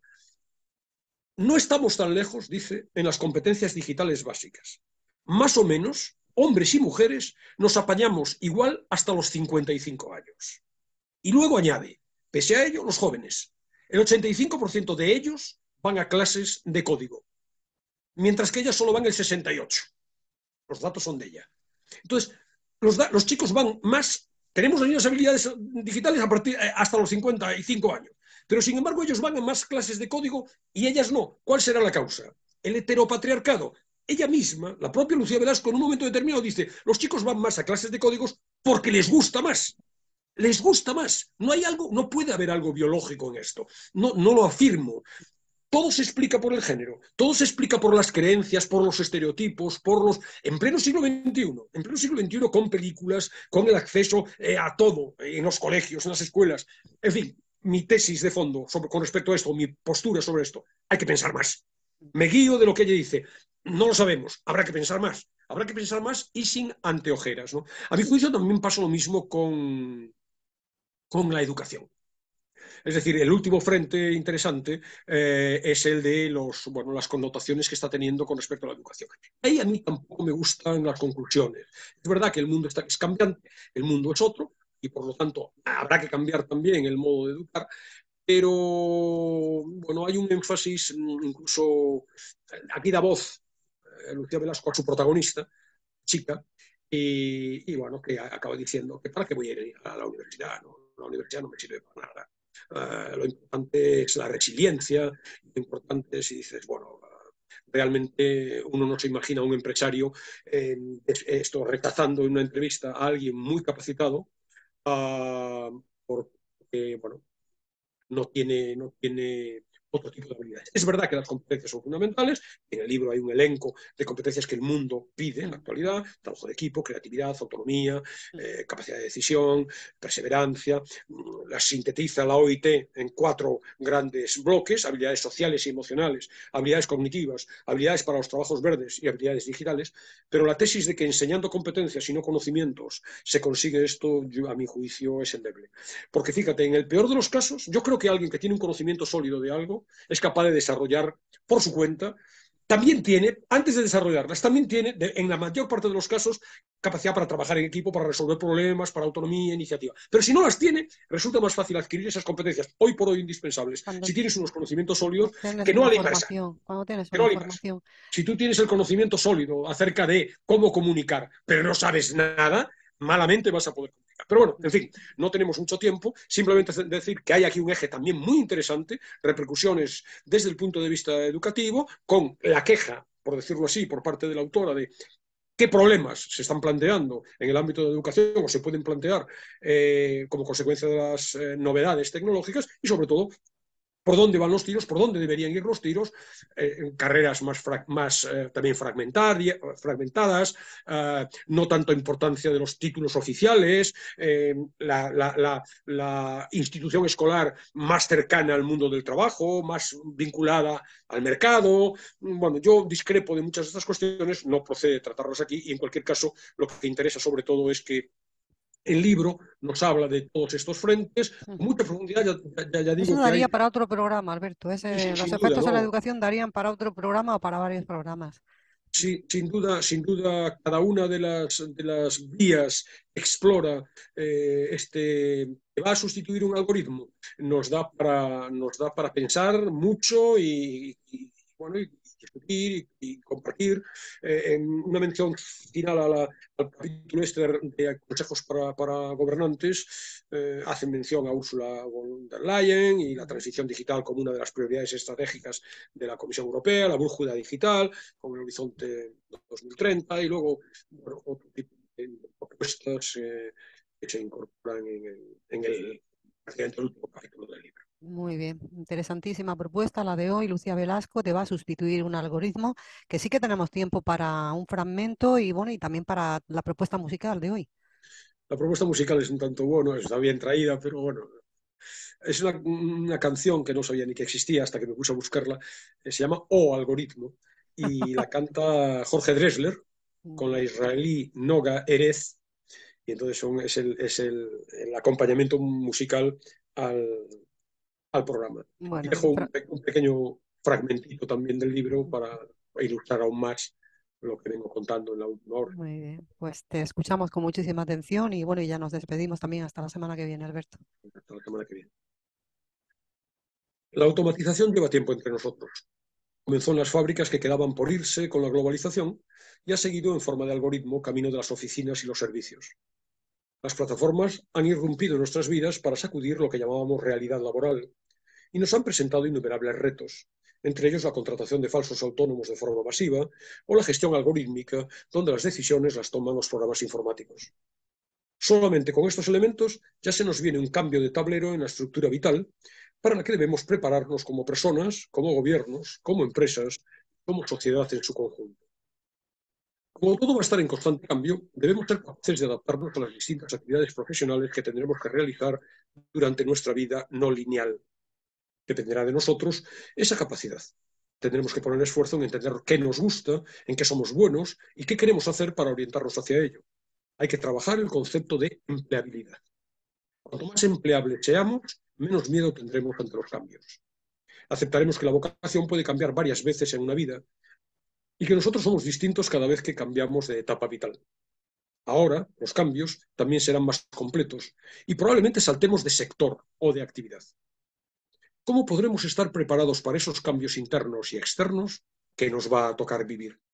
No estamos tan lejos, dice, en las competencias digitales básicas. Más o menos, hombres y mujeres nos apañamos igual hasta los 55 años. Y luego añade, pese a ello, los jóvenes, el 85% de ellos van a clases de código, mientras que ellas solo van el 68%. Los datos son de ella. Entonces, los chicos van más, tenemos las mismas habilidades digitales hasta los 55 años, pero sin embargo ellos van a más clases de código y ellas no. ¿Cuál será la causa? El heteropatriarcado. Ella misma, la propia Lucía Velasco, en un momento determinado dice, los chicos van más a clases de códigos porque les gusta más. Les gusta más. No hay algo, no puede haber algo biológico en esto. No, no lo afirmo. Todo se explica por el género, todo se explica por las creencias, por los estereotipos, por los... En pleno siglo XXI, en pleno siglo XXI con películas, con el acceso a todo, en los colegios, en las escuelas. En fin, mi tesis de fondo con respecto a esto, mi postura sobre esto, hay que pensar más. Me guío de lo que ella dice. No lo sabemos, habrá que pensar más. Habrá que pensar más y sin anteojeras, ¿no? A mi juicio también pasa lo mismo con la educación. Es decir, el último frente interesante es el de bueno, las connotaciones que está teniendo con respecto a la educación. Ahí a mí tampoco me gustan las conclusiones. Es verdad que el mundo es cambiante, el mundo es otro, y por lo tanto habrá que cambiar también el modo de educar, pero bueno, hay un énfasis, incluso aquí da voz Lucía Velasco a su protagonista, chica, bueno, que acaba diciendo que para qué voy a ir a la universidad, ¿no? La universidad no me sirve para nada. Lo importante es la resiliencia, lo importante es si dices, bueno, realmente uno no se imagina a un empresario esto rechazando en una entrevista a alguien muy capacitado porque, bueno, no tiene otro tipo de habilidades. Es verdad que las competencias son fundamentales. En el libro hay un elenco de competencias que el mundo pide en la actualidad: trabajo de equipo, creatividad, autonomía, capacidad de decisión, perseverancia. Las sintetiza la OIT en 4 grandes bloques: habilidades sociales y emocionales, habilidades cognitivas, habilidades para los trabajos verdes y habilidades digitales. Pero la tesis de que enseñando competencias y no conocimientos se consigue esto, a mi juicio, es endeble. Porque fíjate, en el peor de los casos, yo creo que alguien que tiene un conocimiento sólido de algo es capaz de desarrollar por su cuenta. También tiene, antes de desarrollarlas, también tiene, en la mayor parte de los casos, capacidad para trabajar en equipo, para resolver problemas, para autonomía, iniciativa. Pero si no las tiene, resulta más fácil adquirir esas competencias, hoy por hoy indispensables, Cuando si tienes unos conocimientos sólidos, que no a la inversa, cuando tienes que no una a la inversa. formación. Si tú tienes el conocimiento sólido acerca de cómo comunicar, pero no sabes nada, malamente vas a poder comunicar. Pero bueno, en fin, no tenemos mucho tiempo. Simplemente decir que hay aquí un eje también muy interesante, repercusiones desde el punto de vista educativo, con la queja, por decirlo así, por parte de la autora de qué problemas se están planteando en el ámbito de la educación o se pueden plantear como consecuencia de las novedades tecnológicas y sobre todo por dónde van los tiros, por dónde deberían ir los tiros, carreras más también fragmentadas, no tanto importancia de los títulos oficiales, la institución escolar más cercana al mundo del trabajo, más vinculada al mercado. Bueno, yo discrepo de muchas de estas cuestiones, no procede tratarlas aquí y en cualquier caso lo que interesa sobre todo es que El libro nos habla de todos estos frentes, con Ujú. mucha profundidad, ya Eso digo que hay, daría para otro programa, Alberto. sí, sí, Los sin duda, efectos en la ¿no? educación darían para otro programa o para varios programas. Sí, sin duda, cada una de las vías que explora que va a sustituir un algoritmo, nos da para pensar mucho bueno, y discutir y compartir. En una mención final al capítulo este de consejos para gobernantes, hacen mención a Ursula von der Leyen y la Ujú. transición digital como una de las prioridades estratégicas de la Comisión Europea, la brújula digital, con el horizonte 2030 y luego bueno, otro tipo de propuestas que se incorporan prácticamente el último capítulo del libro. Muy bien, interesantísima propuesta la de hoy. Lucía Velasco te va a sustituir un algoritmo, que sí que tenemos tiempo para un fragmento y bueno, y también para la propuesta musical de hoy. La propuesta musical es un tanto bueno, está bien traída, pero bueno, es una canción que no sabía ni que existía hasta que me puse a buscarla. Se llama O Algoritmo y la canta Jorge Drexler con la Mm. israelí Noga Erez. Y entonces el acompañamiento musical al, al programa. Y Bueno, dejo un pequeño fragmentito también del libro ujú. para ilustrar aún más lo que vengo contando en la última hora. Muy bien, pues te escuchamos con muchísima atención y bueno, y ya nos despedimos también hasta la semana que viene, Alberto. Hasta la semana que viene. La automatización lleva tiempo entre nosotros. Comenzó en las fábricas que quedaban por irse con la globalización y ha seguido en forma de algoritmo camino de las oficinas y los servicios. Las plataformas han irrumpido en nuestras vidas para sacudir lo que llamábamos realidad laboral y nos han presentado innumerables retos, entre ellos la contratación de falsos autónomos de forma masiva o la gestión algorítmica, donde las decisiones las toman los programas informáticos. Solamente con estos elementos ya se nos viene un cambio de tablero en la estructura vital para la que debemos prepararnos como personas, como gobiernos, como empresas, como sociedad en su conjunto. Como todo va a estar en constante cambio, debemos ser capaces de adaptarnos a las distintas actividades profesionales que tendremos que realizar durante nuestra vida no lineal. Dependerá de nosotros esa capacidad. Tendremos que poner esfuerzo en entender qué nos gusta, en qué somos buenos y qué queremos hacer para orientarnos hacia ello. Hay que trabajar el concepto de empleabilidad. Cuanto más empleables seamos, menos miedo tendremos ante los cambios. Aceptaremos que la vocación puede cambiar varias veces en una vida y que nosotros somos distintos cada vez que cambiamos de etapa vital. Ahora, los cambios también serán más completos y probablemente saltemos de sector o de actividad. ¿Cómo podremos estar preparados para esos cambios internos y externos que nos va a tocar vivir?